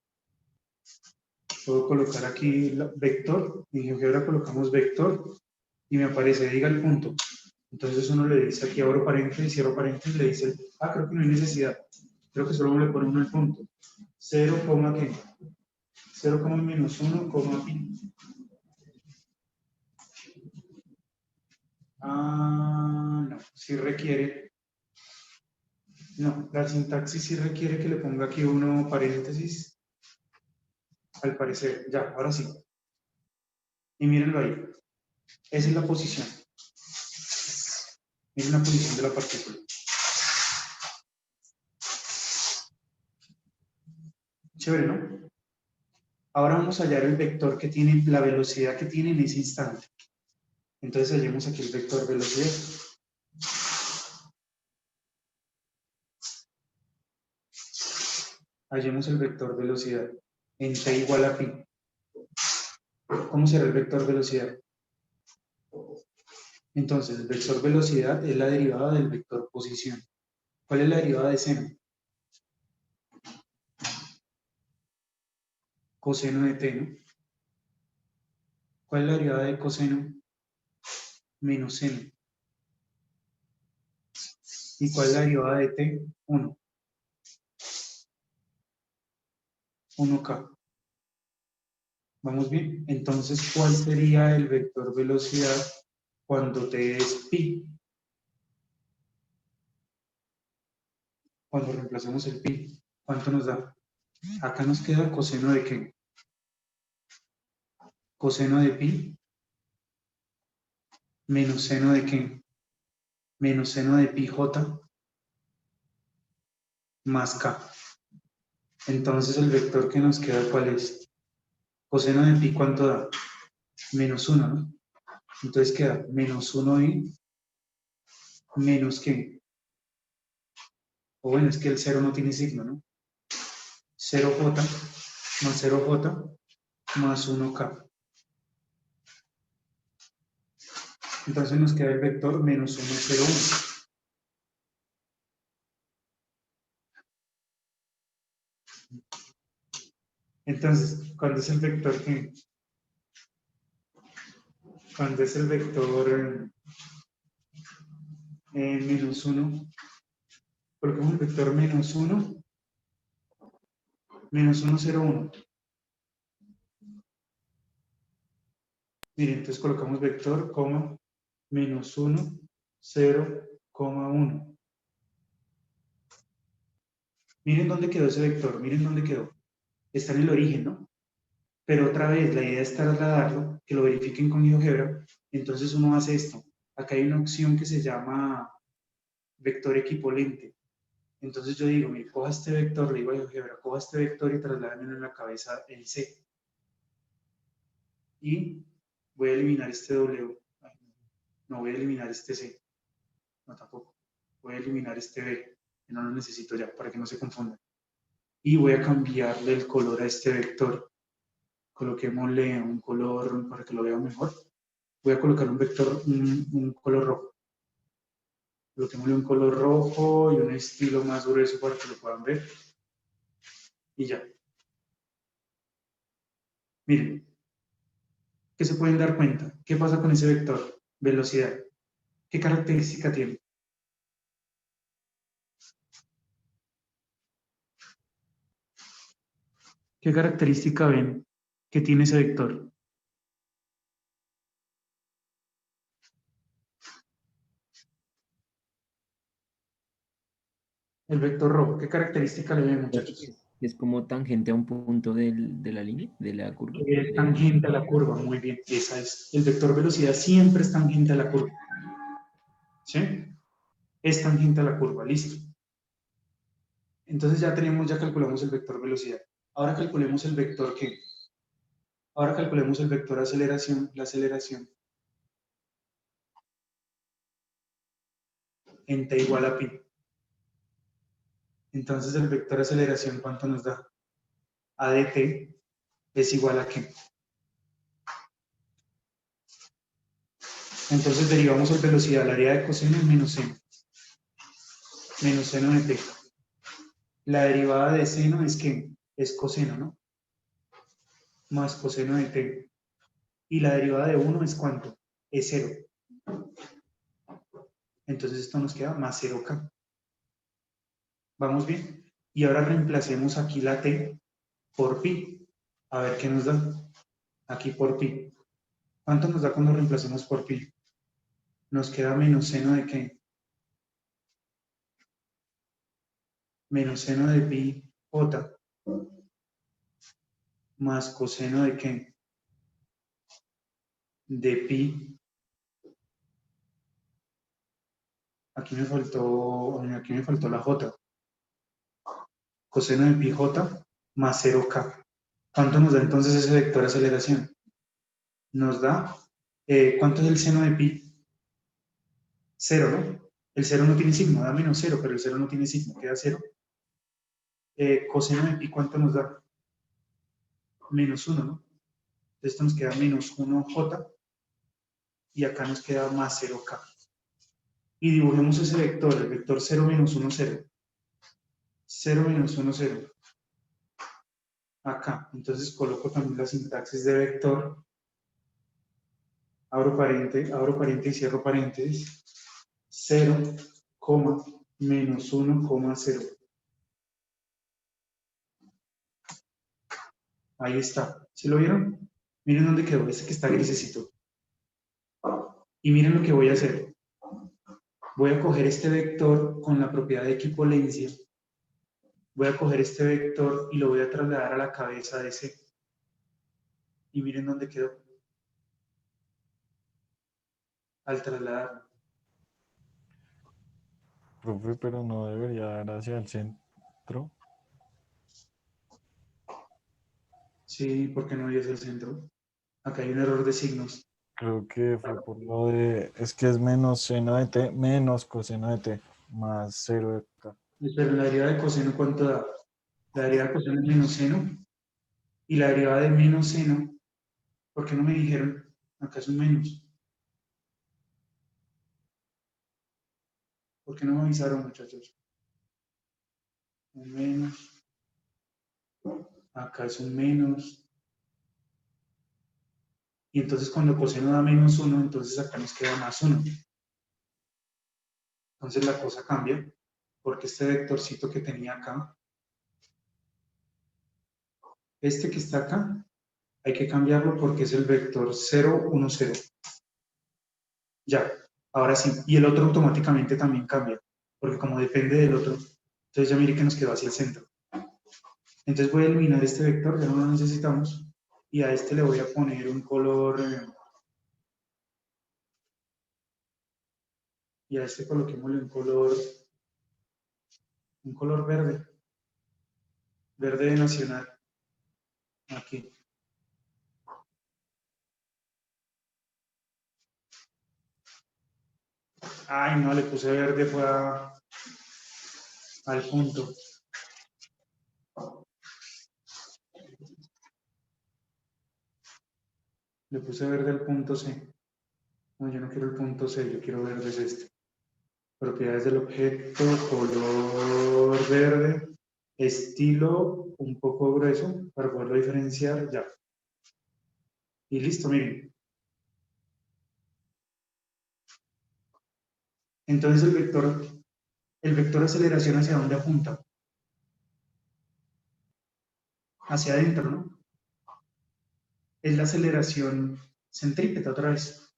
Puedo colocar aquí vector. En GeoGebra colocamos vector y me aparece, diga el punto. Entonces uno le dice aquí, abro paréntesis, cierro paréntesis, le dice, creo que no hay necesidad. Creo que solo le pone uno el punto. 0, ¿qué? 0, menos 1, pi. No, sí requiere. No, la sintaxis sí requiere que le ponga aquí uno paréntesis. Al parecer, ya, ahora sí. Y mírenlo ahí. Esa es la posición. Miren la posición de la partícula. Chévere, ¿no? Ahora vamos a hallar el vector que tiene, la velocidad que tiene en ese instante. Entonces hallemos aquí el vector velocidad. Hallemos el vector velocidad en t igual a pi. ¿Cómo será el vector velocidad? Entonces, el vector velocidad es la derivada del vector posición. ¿Cuál es la derivada de seno? Coseno de t, ¿no? ¿Cuál es la derivada de coseno? Menos seno. ¿Y cuál es la derivada de t? 1. 1k. ¿Vamos bien? Entonces, ¿cuál sería el vector velocidad cuando t es pi? Cuando reemplazamos el pi, ¿cuánto nos da? Acá nos queda coseno de qué? Coseno de pi menos seno de qué? Menos seno de pi j más k. Entonces el vector que nos queda, ¿cuál es? Coseno de pi, ¿cuánto da? Menos 1, ¿no? Entonces queda menos 1i menos qué. O bueno, es que el 0 no tiene signo, ¿no? 0j más 0j más 1k. Entonces nos queda el vector menos 1, 0, 1. Entonces, ¿cuándo es el vector qué? Cuando es el vector menos 1, colocamos el vector menos 1, 0, 1. Miren, entonces colocamos vector, coma, menos 1, 0, 1. Miren dónde quedó ese vector, miren dónde quedó. Está en el origen, ¿no? Pero otra vez, la idea es trasladarlo, que lo verifiquen con GeoGebra. Entonces uno hace esto. Acá hay una opción que se llama vector equivalente. Entonces yo digo, mire, coja este vector, le digo a GeoGebra, coja este vector y trasládamelo en la cabeza en C. Y voy a eliminar este W. No voy a eliminar este C. No, tampoco. Voy a eliminar este B, que no lo necesito ya, para que no se confunda. Y voy a cambiarle el color a este vector. Coloquémosle un color para que lo vea mejor. Voy a colocar un vector, un color rojo. Coloquémosle un color rojo y un estilo más grueso para que lo puedan ver. Y ya. Miren. ¿Qué se pueden dar cuenta? ¿Qué pasa con ese vector? Velocidad. ¿Qué característica tiene? ¿Qué característica ven que tiene ese vector? El vector rojo. ¿Qué característica le ven, muchachos? Es como tangente a un punto de la línea, de la curva. Es tangente a la curva, muy bien. Esa es. El vector velocidad siempre es tangente a la curva. ¿Sí? es tangente a la curva, listo. Entonces ya calculamos el vector velocidad. Ahora calculemos el vector ¿qué? Ahora calculemos el vector aceleración, la aceleración en t igual a pi. Entonces el vector aceleración, ¿cuánto nos da? A de t es igual a ¿qué? Entonces derivamos el velocidad, la área de coseno es menos seno. Menos seno de t. La derivada de seno es ¿qué? Es coseno, ¿no? Más coseno de t. Y la derivada de 1 es ¿cuánto? Es 0. Entonces esto nos queda más 0k. ¿Vamos bien? Y ahora reemplacemos aquí la t por pi. A ver qué nos da. Aquí por pi. ¿Cuánto nos da cuando reemplacemos por pi? Nos queda menos seno de ¿qué? Menos seno de pi j. Más coseno de ¿qué? De pi. Aquí me faltó la j. Coseno de pi j más 0k. ¿Cuánto nos da entonces ese vector aceleración? Nos da, ¿cuánto es el seno de pi? 0, ¿no? El 0 no tiene signo, da menos 0, pero el 0 no tiene signo, queda 0. Coseno de pi, ¿cuánto nos da? Menos 1, ¿no? Esto nos queda menos 1j y acá nos queda más 0k. Y dibujemos ese vector, el vector 0 menos 1, 0. 0 menos 1, 0. Acá. Entonces coloco también la sintaxis de vector. Abro paréntesis, cierro paréntesis. 0, menos 1, 0. Ahí está. ¿Sí lo vieron? Miren dónde quedó, ese que está grisecito. Y miren lo que voy a hacer. Voy a coger este vector con la propiedad de equipolencia. Voy a coger este vector y lo voy a trasladar a la cabeza de C. Y miren dónde quedó. Al trasladar. Profe, pero no debería dar hacia el centro. Sí, porque no es el centro. Acá hay un error de signos. Creo que fue por lo de, es que es menos seno de t, menos coseno de t, más 0 de k. Pero la derivada de coseno, ¿cuánto da? La derivada de coseno es menos seno. Y la derivada de menos seno, ¿por qué no me dijeron? Acá es un menos. ¿Por qué no me avisaron, muchachos? Un menos. Acá es un menos. Y entonces cuando coseno da menos 1, entonces acá nos queda más 1. Entonces la cosa cambia, porque este vectorcito que tenía acá, este que está acá, hay que cambiarlo porque es el vector 0, 1, 0. Ya, ahora sí. Y el otro automáticamente también cambia, porque como depende del otro, entonces ya mire que nos quedó hacia el centro. Entonces voy a eliminar este vector, ya no lo necesitamos, y a este le voy a poner un color, y a este coloquémosle un color verde, verde de nacional, aquí. Ay, no, le puse verde, fue al punto. Le puse verde al punto C. No, yo no quiero el punto C, yo quiero verde es este. Propiedades del objeto, color verde, estilo un poco grueso para poderlo diferenciar, ya. Y listo, miren. Entonces el vector aceleración, ¿hacia dónde apunta? Hacia adentro, ¿no? Es la aceleración centrípeta otra vez.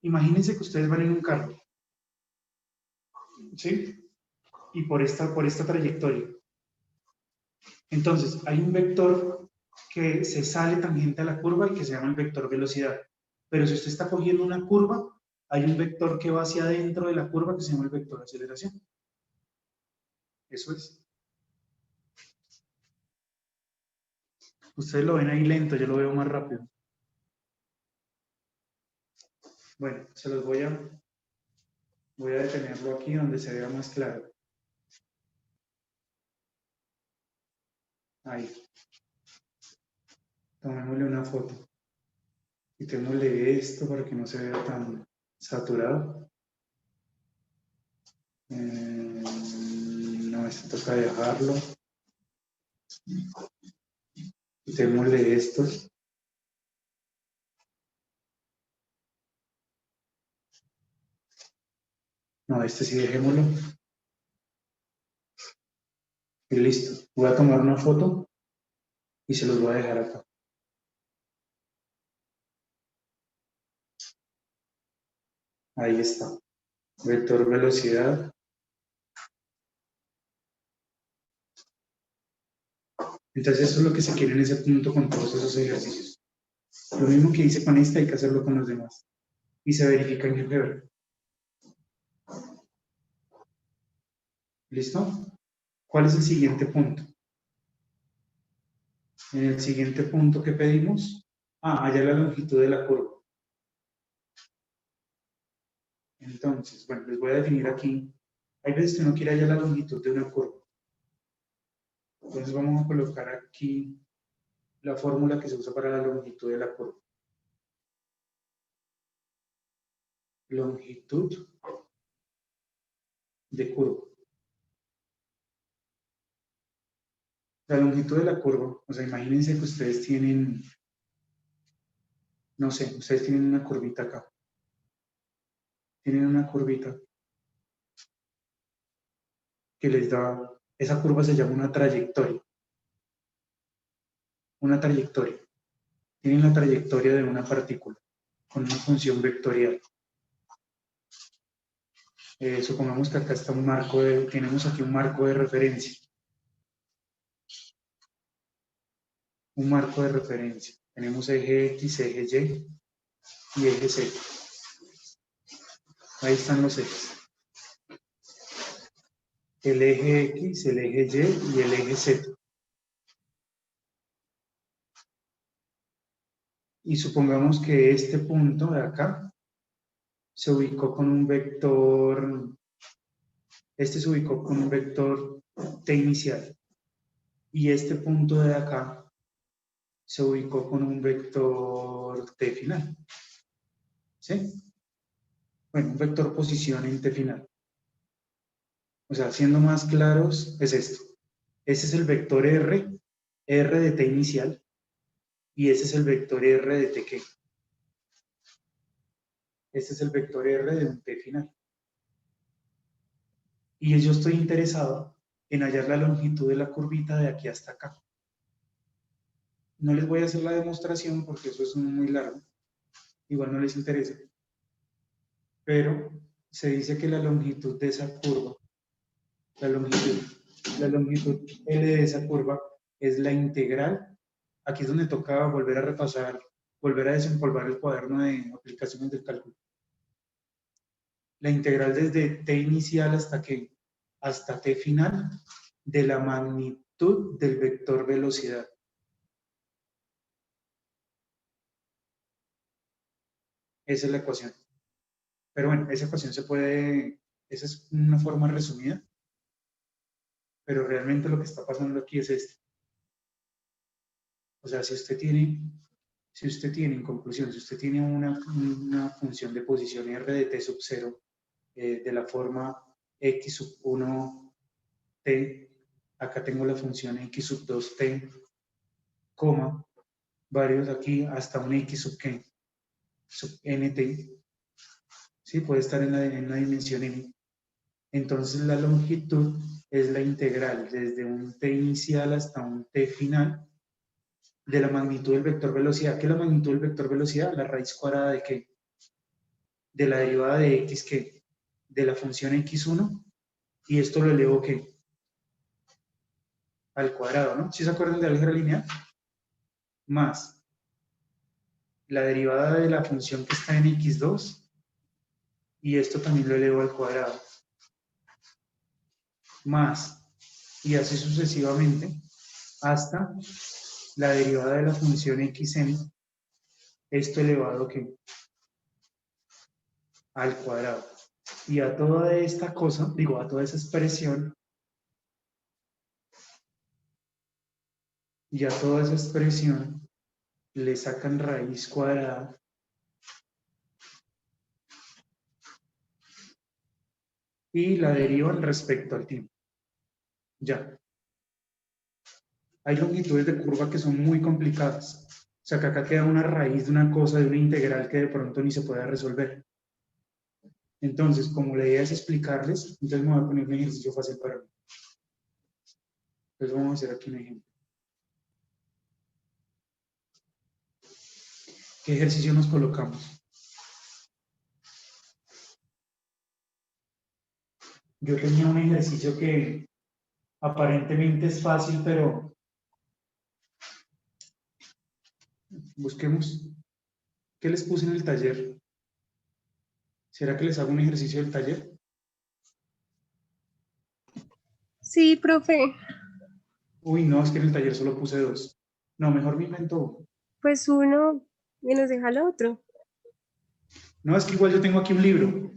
Imagínense que ustedes van en un carro, ¿sí? Y por esta trayectoria. Entonces, hay un vector que se sale tangente a la curva y que se llama el vector velocidad. Pero si usted está cogiendo una curva, hay un vector que va hacia adentro de la curva que se llama el vector de aceleración. Eso es. Ustedes lo ven ahí lento, yo lo veo más rápido. Bueno, se los voy a detenerlo aquí donde se vea más claro. Ahí. Tomémosle una foto. Quitémosle esto para que no se vea tan saturado. No, esto toca dejarlo. Quitémosle estos. No, este sí dejémoslo. Y listo. Voy a tomar una foto y se los voy a dejar acá. Ahí está. Vector velocidad. Entonces eso es lo que se quiere en ese punto con todos esos ejercicios. Lo mismo que hice con esta hay que hacerlo con los demás. Y se verifica en GeoGebra. ¿Listo? ¿Cuál es el siguiente punto? En el siguiente punto que pedimos, hallar la longitud de la curva. Entonces, bueno, les voy a definir aquí. Hay veces que uno quiere hallar la longitud de una curva. Entonces vamos a colocar aquí la fórmula que se usa para la longitud de la curva. Longitud de curva. La longitud de la curva, o sea, imagínense que ustedes tienen, no sé, ustedes tienen una curvita acá. Tienen una curvita que les da, esa curva se llama una trayectoria. Una trayectoria. Tienen la trayectoria de una partícula con una función vectorial. Supongamos que acá está un marco tenemos aquí un marco de referencia. Un marco de referencia. Tenemos eje X, eje Y y eje Z. Ahí están los ejes. El eje X, el eje Y y el eje Z. Y supongamos que este punto de acá se ubicó con un vector, este se ubicó con un vector t inicial. Y este punto de acá se ubicó con un vector t final. ¿Sí? Bueno, un vector posición en t final. O sea, siendo más claros, es esto. Ese es el vector R de t inicial, y ese es el vector R de t qué. Este es el vector R de un t final. Y yo estoy interesado en hallar la longitud de la curvita de aquí hasta acá. No les voy a hacer la demostración porque eso es muy largo. Igual no les interesa. Pero se dice que la longitud de esa curva, la longitud L de esa curva es la integral. Aquí es donde toca volver a repasar, volver a desempolvar el cuaderno de aplicaciones del cálculo. La integral desde t inicial hasta ¿qué? Hasta t final de la magnitud del vector velocidad. Esa es la ecuación. Pero bueno, esa ecuación esa es una forma resumida, pero realmente lo que está pasando aquí es esto. O sea, si usted tiene, en conclusión, si usted tiene una función de posición r de t sub 0 de la forma x sub 1 t, acá tengo la función x sub 2 t, coma, varios aquí hasta un x sub qué, sub nt, ¿sí? Puede estar en la dimensión n. Entonces la longitud es la integral desde un t inicial hasta un t final de la magnitud del vector velocidad. ¿Qué es la magnitud del vector velocidad? La raíz cuadrada de ¿qué? De la derivada de x, ¿qué? De la función x1, y esto lo elevo ¿qué? Al cuadrado, ¿no? ¿Sí se acuerdan de álgebra lineal? Más la derivada de la función que está en x2 y esto también lo elevo al cuadrado, más, y así sucesivamente, hasta la derivada de la función xn, esto elevado ¿qué? Al cuadrado. Y a toda esta cosa, digo, a toda esa expresión, y a toda esa expresión le sacan raíz cuadrada y la derivan respecto al tiempo. Ya. Hay longitudes de curva que son muy complicadas. O sea, que acá queda una raíz de una cosa, de una integral que de pronto ni se puede resolver. Entonces, como la idea es explicarles, entonces me voy a poner un ejercicio fácil para mí. Entonces vamos a hacer aquí un ejemplo. ¿Qué ejercicio nos colocamos? Yo tenía un ejercicio que aparentemente es fácil, pero busquemos. ¿Qué les puse en el taller? ¿Será que les hago un ejercicio del taller? Sí, profe. Uy, no, es que en el taller solo puse 2. No, mejor me invento uno. Pues uno y nos deja el otro. No, es que igual yo tengo aquí un libro.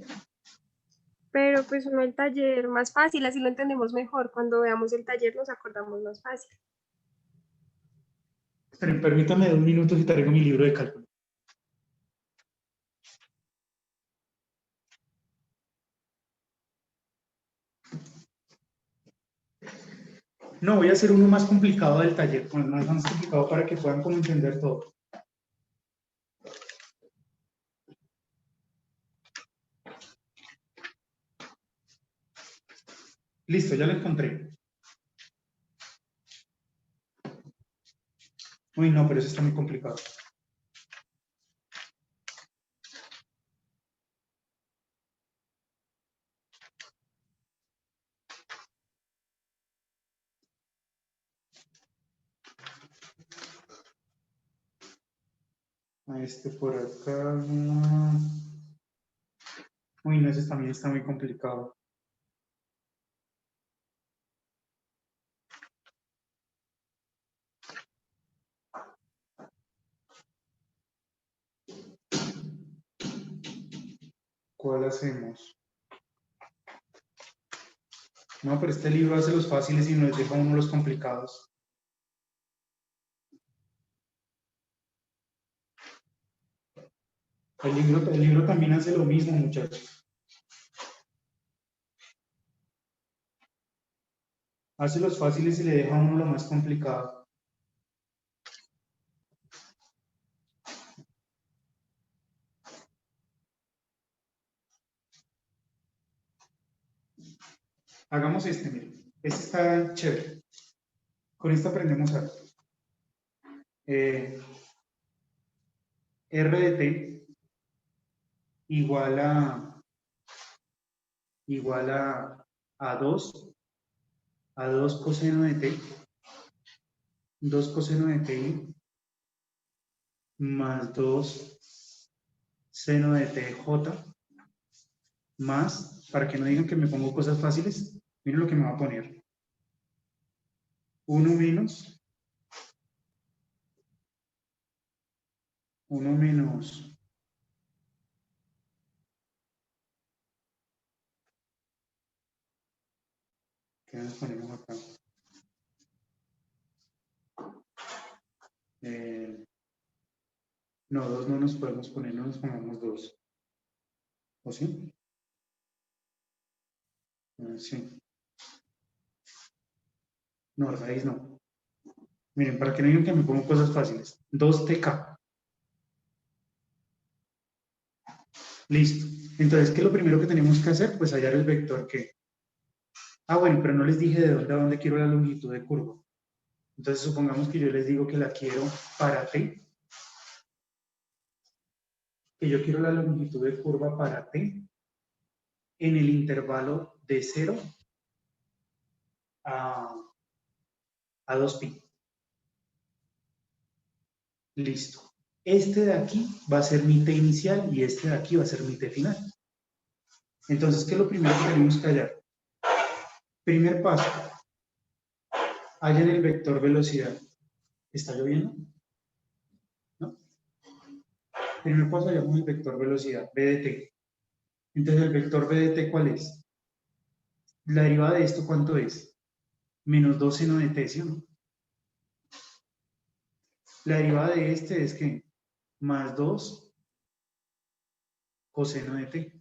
Pero pues uno el taller más fácil, así lo entendemos mejor. Cuando veamos el taller nos acordamos más fácil. Esperen, permítame 2 minutos y traigo mi libro de cálculo. No, voy a hacer uno más complicado del taller, con el más complicado para que puedan como entender todo. Listo, ya lo encontré. Uy, no, pero eso está muy complicado. A este por acá. Uy, no, ese también está muy complicado. ¿Cuál hacemos? No, pero este libro hace los fáciles y nos deja uno los complicados. El libro también hace lo mismo, muchachos. Hace los fáciles y le deja a uno lo más complicado. Hagamos este, miren. Este está chévere. Con esto aprendemos algo. R de t igual a 2 coseno de t, 2 coseno de ti más 2 seno de tj más, para que no digan que me pongo cosas fáciles, miren lo que me va a poner. 1 menos 1 menos ¿qué nos ponemos acá? No, 2 no nos podemos poner, no nos pongamos 2. ¿O sí? Sí. No, raíz no. Miren, para que no digan que me pongo cosas fáciles. 2tk. Listo. Entonces, ¿qué es lo primero que tenemos que hacer? Pues hallar el vector que... Ah, bueno, pero no les dije de dónde a dónde quiero la longitud de curva. Entonces, supongamos que yo les digo que la quiero para t. Que yo quiero la longitud de curva para t en el intervalo de 0 a 2pi. Listo. Este de aquí va a ser mi t inicial y este de aquí va a ser mi t final. Entonces, ¿qué es lo primero que tenemos que hallar? Primer paso, hallan el vector velocidad. ¿Está lloviendo? ¿No? Primer paso, hallamos el vector velocidad, v de t. Entonces, ¿el vector v de t cuál es? La derivada de esto, ¿cuánto es? Menos 2 seno de t, ¿sí o no? La derivada de este es ¿qué? Más 2 coseno de t.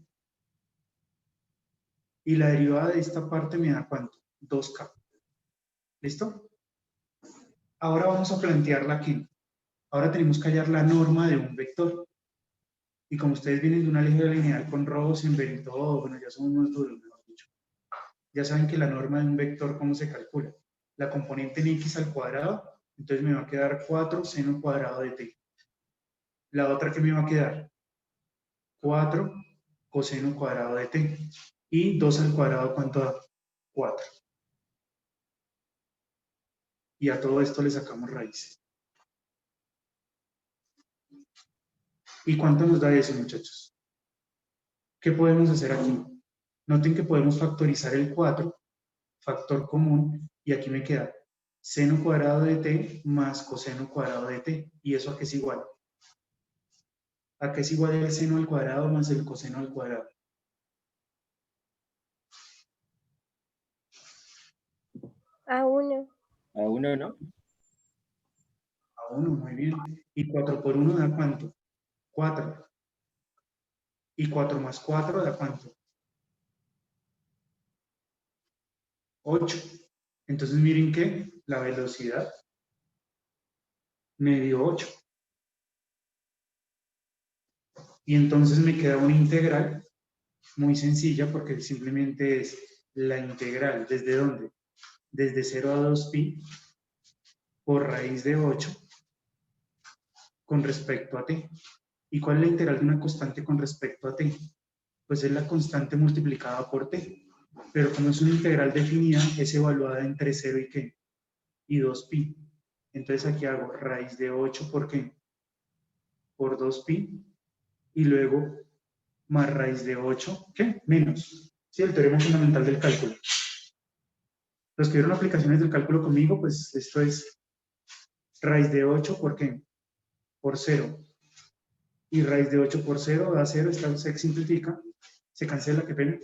Y la derivada de esta parte me da ¿cuánto? 2k. ¿Listo? Ahora vamos a plantearla aquí. Ahora tenemos que hallar la norma de un vector. Y como ustedes vienen de una álgebra lineal con Rosenberg y todo, bueno, ya somos unos duros, mejor dicho. Ya saben que la norma de un vector, ¿cómo se calcula? La componente en x al cuadrado, entonces me va a quedar 4 seno cuadrado de t. La otra que me va a quedar 4 coseno cuadrado de t. Y 2 al cuadrado, ¿cuánto da? 4. Y a todo esto le sacamos raíces. ¿Y cuánto nos da eso, muchachos? ¿Qué podemos hacer aquí? Noten que podemos factorizar el 4, factor común, y aquí me queda seno cuadrado de t más coseno cuadrado de t. ¿Y eso a qué es igual? ¿A qué es igual el seno al cuadrado más el coseno al cuadrado? A 1. A 1, ¿no? A 1, muy bien. ¿Y 4 por 1 da cuánto? 4. ¿Y 4 más 4 da cuánto? 8. Entonces miren que la velocidad me dio 8. Y entonces me queda una integral muy sencilla porque simplemente es la integral. ¿Desde dónde? Desde 0 a 2pi por raíz de 8 con respecto a t. ¿Y cuál es la integral de una constante con respecto a t? Pues es la constante multiplicada por t. Pero como es una integral definida, es evaluada entre 0 y ¿qué? Y 2pi. Entonces aquí hago raíz de 8 ¿por qué? Por 2pi. Y luego más raíz de 8, ¿qué? Menos. Sí, el teorema fundamental del cálculo. Los que vieron aplicaciones del cálculo conmigo, pues esto es raíz de 8, ¿por qué? Por 0. Y raíz de 8 por 0 da 0, esta se simplifica, se cancela, qué pena,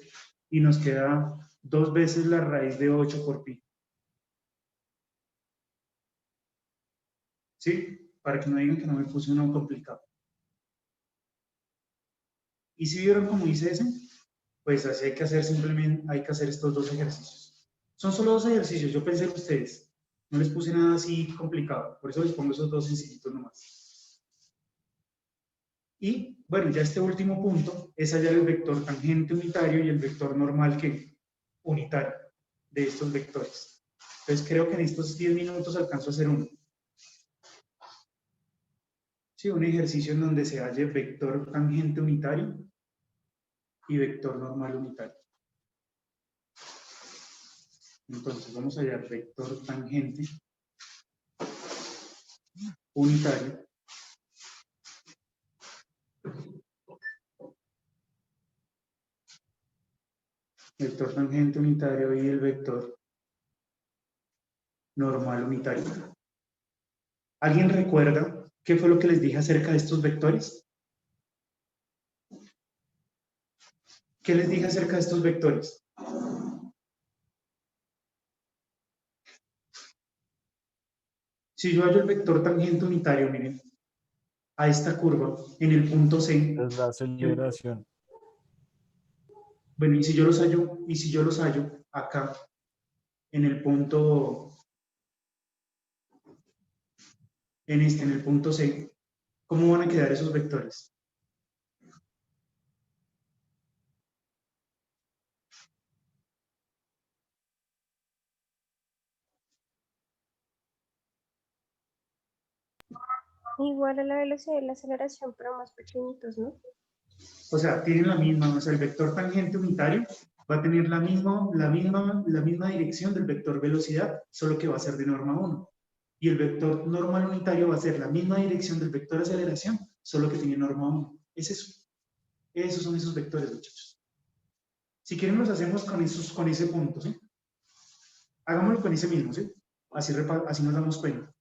y nos queda 2 veces la raíz de 8 por pi. ¿Sí? Para que no digan que no me puse uno complicado. ¿Y si vieron cómo hice ese? Pues así hay que hacer simplemente, hay que hacer estos dos ejercicios. Son solo dos ejercicios, yo pensé en ustedes. No les puse nada así complicado, por eso les pongo esos dos sencillitos nomás. Y bueno, ya este último punto es hallar el vector tangente unitario y el vector normal que unitario de estos vectores. Entonces creo que en estos 10 minutos alcanzo a hacer uno. Sí, un ejercicio en donde se halle vector tangente unitario y vector normal unitario. Entonces vamos a hallar vector tangente unitario vector tangente unitario y el vector normal unitario. ¿Alguien recuerda qué fue lo que les dije acerca de estos vectores? ¿Qué les dije acerca de estos vectores? Si yo hallo el vector tangente unitario, miren, a esta curva, en el punto C. Es la aceleración. Bueno, y si yo los hallo acá, en el punto, en el punto C, ¿cómo van a quedar esos vectores? Igual a la velocidad y la aceleración, pero más pequeñitos, ¿no? O sea, tienen la misma, o sea, el vector tangente unitario va a tener la misma dirección del vector velocidad, solo que va a ser de norma 1. Y el vector normal unitario va a ser la misma dirección del vector aceleración, solo que tiene norma 1. Es eso. Esos son esos vectores, muchachos. Si quieren los hacemos con ese punto, ¿sí? Hagámoslo con ese mismo, ¿sí? Así nos damos cuenta.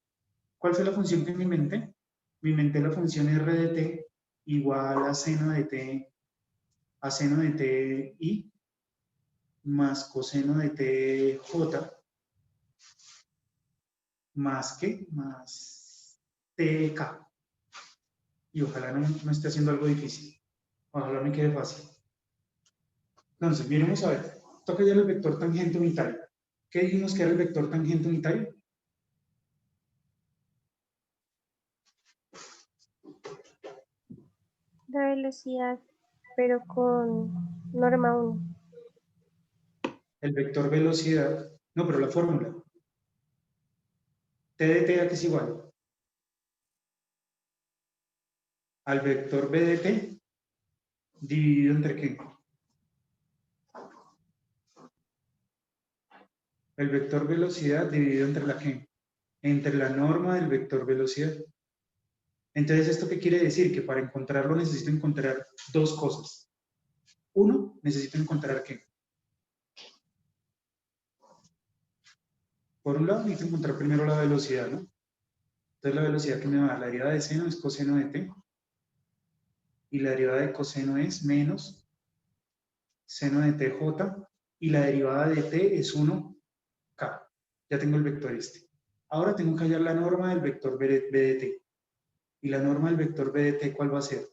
¿Cuál fue la función que me inventé? Me inventé la función r de t igual a seno de t i más coseno de t j más tk. Y ojalá no esté haciendo algo difícil. Ojalá me quede fácil. Entonces, miremos a ver. Toca ya el vector tangente unitario. ¿Qué dijimos que era el vector tangente unitario? La velocidad, pero con norma 1. El vector velocidad. No, pero la fórmula. T de t a que es igual al vector b de t dividido entre qué? El vector velocidad dividido entre la qué? Entre la norma del vector velocidad. Entonces, ¿esto qué quiere decir? Que para encontrarlo necesito encontrar dos cosas. Uno, necesito encontrar qué. Por un lado, necesito encontrar primero la velocidad, ¿no? Entonces, la velocidad que me va a dar la derivada de seno es coseno de t. Y la derivada de coseno es menos seno de tj. Y la derivada de t es 1k. Ya tengo el vector este. Ahora tengo que hallar la norma del vector b de t. ¿Y la norma del vector b de t cuál va a ser?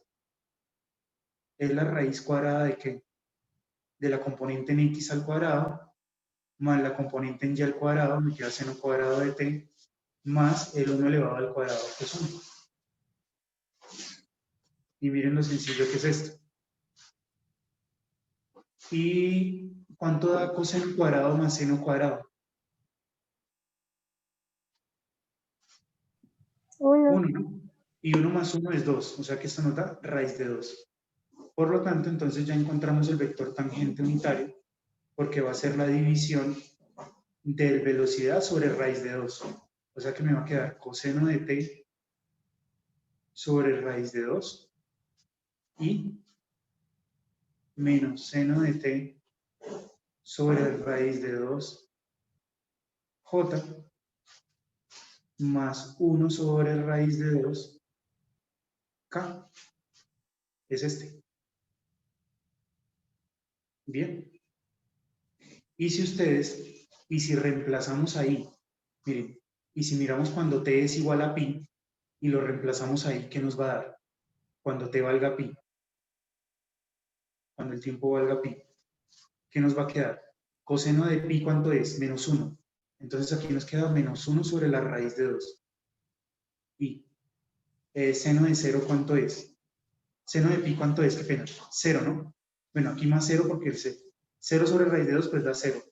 Es la raíz cuadrada de ¿qué? De la componente en x al cuadrado, más la componente en y al cuadrado, me queda seno cuadrado de t, más el 1 elevado al cuadrado, que es 1. Y miren lo sencillo que es esto. ¿Y cuánto da coseno cuadrado más seno cuadrado? 1. 1, ¿no? Y 1 más 1 es 2, o sea que esto nos da raíz de 2. Por lo tanto, entonces ya encontramos el vector tangente unitario, porque va a ser la división de velocidad sobre raíz de 2. O sea que me va a quedar coseno de t sobre raíz de 2 y menos seno de t sobre raíz de 2 j más 1 sobre raíz de 2 k. Es este. Bien. Y si reemplazamos ahí, miren, y si miramos cuando t es igual a pi y lo reemplazamos ahí, ¿qué nos va a dar? Cuando t valga pi. Cuando el tiempo valga pi. ¿Qué nos va a quedar? Coseno de pi, ¿cuánto es? Menos 1. Entonces aquí nos queda menos 1 sobre la raíz de 2. Y seno de 0, ¿cuánto es? Seno de pi, ¿cuánto es? Qué pena. 0, ¿no? Bueno, aquí más 0 porque el 0 sobre raíz de 2 pues da 0.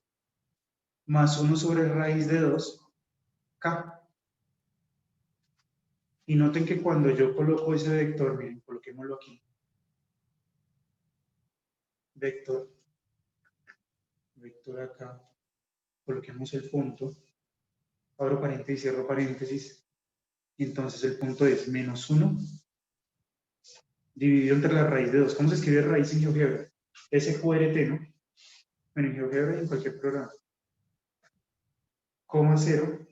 Más 1 sobre raíz de 2, k. Y noten que cuando yo coloco ese vector, miren, coloquémoslo aquí. Vector acá. Coloquemos el punto. Abro paréntesis, cierro paréntesis. Y entonces el punto es menos 1 dividido entre la raíz de 2. ¿Cómo se escribe raíz en GeoGebra? SQRT, ¿no? Bueno, en GeoGebra y en cualquier programa. Coma 0,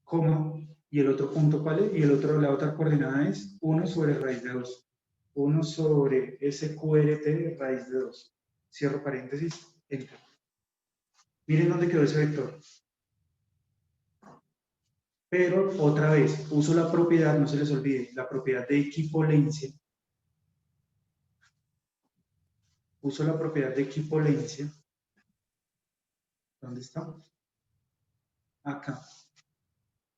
coma, y el otro punto, ¿cuál es? Y la otra coordenada es 1 sobre raíz de 2. 1 sobre SQRT raíz de 2. Cierro paréntesis, enter. Miren dónde quedó ese vector. Pero otra vez, uso la propiedad, no se les olvide, la propiedad de equipolencia. Uso la propiedad de equipolencia. ¿Dónde está? Acá.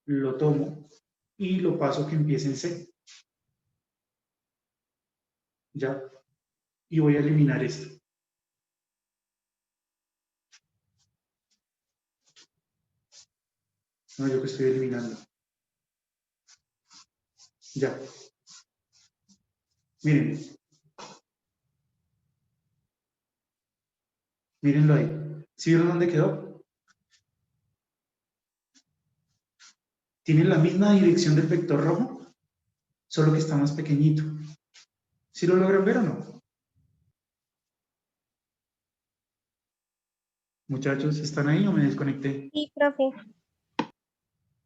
Lo tomo y lo paso que empiece en C. Ya. Y voy a eliminar esto. No, yo que estoy eliminando. Ya. Miren. Mírenlo ahí. ¿Sí vieron dónde quedó? Tiene la misma dirección del vector rojo, solo que está más pequeñito. ¿Sí lo logran ver o no? Muchachos, ¿están ahí o me desconecté? Sí, profe.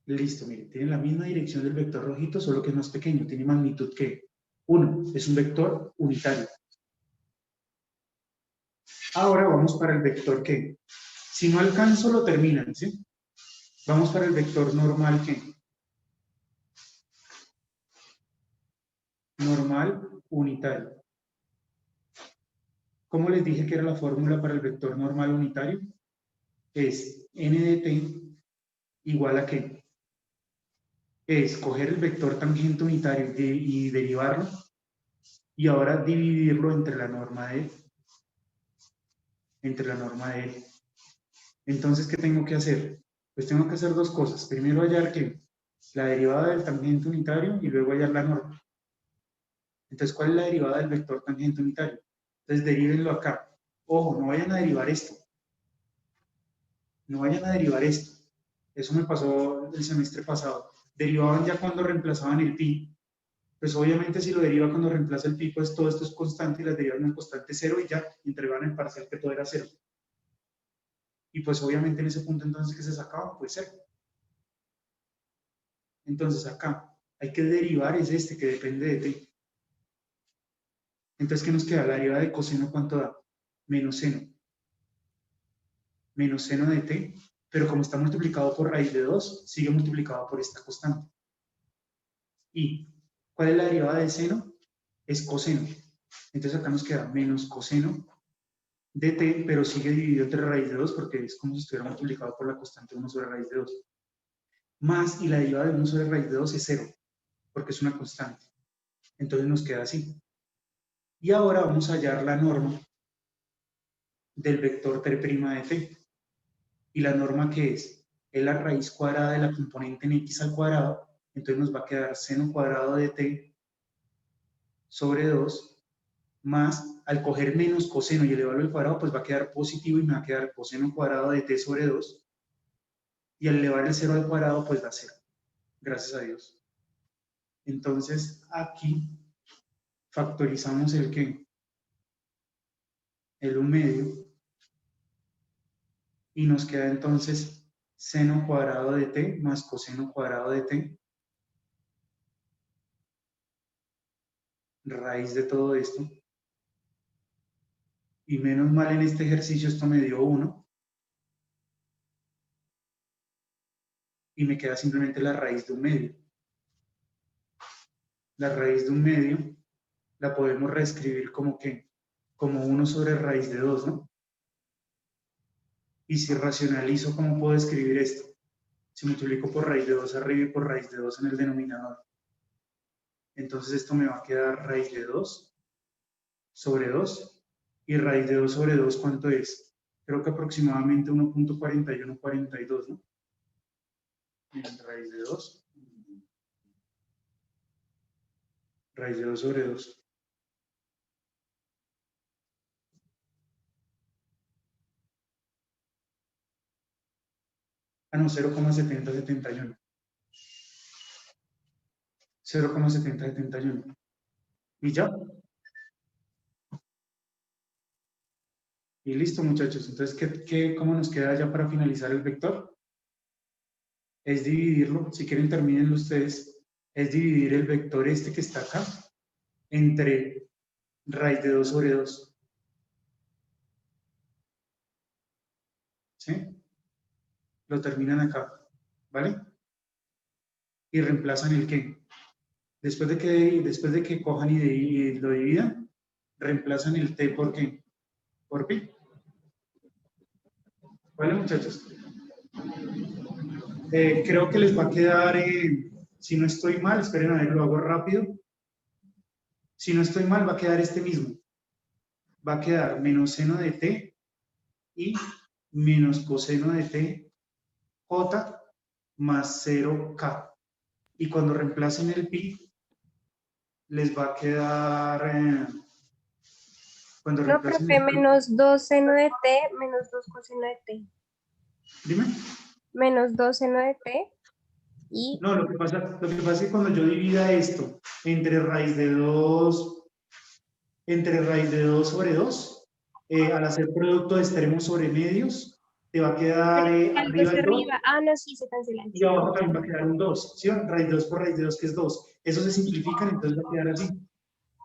Listo, miren, tiene la misma dirección del vector rojito, solo que es más pequeño, tiene magnitud que 1, es un vector unitario. Ahora vamos para el vector que, si no alcanzo, lo terminan, ¿sí? Vamos para el vector normal que, normal unitario. ¿Cómo les dije que era la fórmula para el vector normal unitario? Es n de t igual a ¿qué? Es coger el vector tangente unitario y derivarlo, y ahora dividirlo entre la norma de él. Entonces, ¿qué tengo que hacer? Pues tengo que hacer dos cosas. Primero hallar que la derivada del tangente unitario y luego hallar la norma. Entonces, ¿cuál es la derivada del vector tangente unitario? Entonces, derívenlo acá. Ojo, no vayan a derivar esto. No vayan a derivar esto. Eso me pasó el semestre pasado. Derivaban ya cuando reemplazaban el pi. Pues obviamente si lo deriva cuando reemplaza el pi, pues todo esto es constante y las derivan en constante 0 y ya entregaban el parcial que todo era 0. Y pues obviamente en ese punto entonces que se sacaba, pues 0. Entonces acá hay que derivar es este que depende de t. Entonces, ¿qué nos queda? La derivada de coseno, ¿cuánto da? Menos seno. Menos seno de t, pero como está multiplicado por raíz de 2, sigue multiplicado por esta constante. ¿Y cuál es la derivada de seno? Es coseno. Entonces acá nos queda menos coseno de t, pero sigue dividido entre raíz de 2 porque es como si estuviera multiplicado por la constante 1 sobre raíz de 2. Más, y la derivada de 1 sobre raíz de 2 es 0, porque es una constante. Entonces nos queda así. Y ahora vamos a hallar la norma del vector t' de t. ¿Y la norma qué es? Es la raíz cuadrada de la componente en x al cuadrado. Entonces nos va a quedar seno cuadrado de t sobre 2 más, al coger menos coseno y elevarlo al cuadrado, pues va a quedar positivo y me va a quedar coseno cuadrado de t sobre 2. Y al elevar el 0 al cuadrado, pues da 0. Gracias a Dios. Entonces, aquí factorizamos el ¿qué? El 1/2. Y nos queda entonces seno cuadrado de t más coseno cuadrado de t. Raíz de todo esto. Y menos mal en este ejercicio esto me dio 1. Y me queda simplemente la raíz de 1/2. La raíz de 1/2 la podemos reescribir como ¿qué? Como 1 sobre raíz de 2, ¿no? Y si racionalizo, ¿cómo puedo escribir esto? Si multiplico por raíz de 2 arriba y por raíz de 2 en el denominador. Entonces esto me va a quedar raíz de 2 sobre 2. Y raíz de 2 sobre 2, ¿cuánto es? Creo que aproximadamente 1.4142, ¿no? Miren, raíz de 2. Raíz de 2 sobre 2. Ah, no, 0,7071. 0,7071. ¿Y ya? Y listo, muchachos. Entonces, ¿cómo nos queda ya para finalizar el vector? Es dividirlo, si quieren termínenlo ustedes, es dividir el vector este que está acá entre raíz de 2 sobre 2. ¿Sí? Lo terminan acá, ¿vale? Y reemplazan el ¿qué? Después de que cojan y lo dividan, reemplazan el t por ¿qué? Por pi. ¿Vale, muchachos? Creo que les va a quedar, si no estoy mal, esperen a ver, lo hago rápido. Si no estoy mal, va a quedar este mismo. Va a quedar menos seno de t y menos coseno de t j más 0k. Y cuando reemplacen el pi, les va a quedar... cuando No, reemplacen profe, el pi, menos 2 seno de t, menos 2 coseno de t. dime. Menos 2 seno de t y No, lo que pasa es que cuando yo divida esto entre raíz de 2 sobre 2, al hacer producto de extremos sobre medios, te va a quedar Algo arriba hacia el 2 arriba. Ah, no, sí, se cancela. y abajo también va a quedar un 2, ¿sí? Raíz 2 por raíz de 2, que es 2. Eso se simplifican, entonces va a quedar así.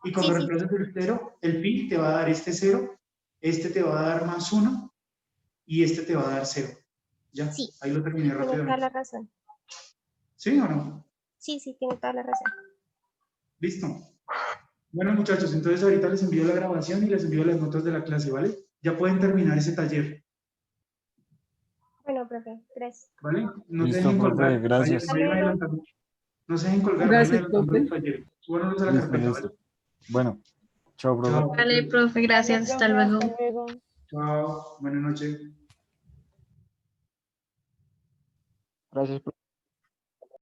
Y cuando Sí, sí. reemplazas el 0, el pi te va a dar este 0, este te va a dar más 1 y este te va a dar 0. ¿Ya? Sí. Ahí lo terminé Tiene toda rápidamente. la razón. ¿Sí o no? Sí, sí, tiene toda la razón. Listo. Bueno, muchachos, entonces ahorita les envío la grabación y les envío las notas de la clase, ¿vale? Ya pueden terminar ese taller, Bueno, profe, gracias. ¿vale? No se Listo, dejen profe, colgar. gracias. Vayan adelantando. No se dejen colgar, vayan Gracias, adelantando profe. el taller. Súbanos a la Listo, carpeta, listo. ¿vale? Bueno, chao, profe. Chao. Vale, profe, gracias. Hasta Profe, luego. hasta luego. Chao. Buenas noches. Gracias, profe.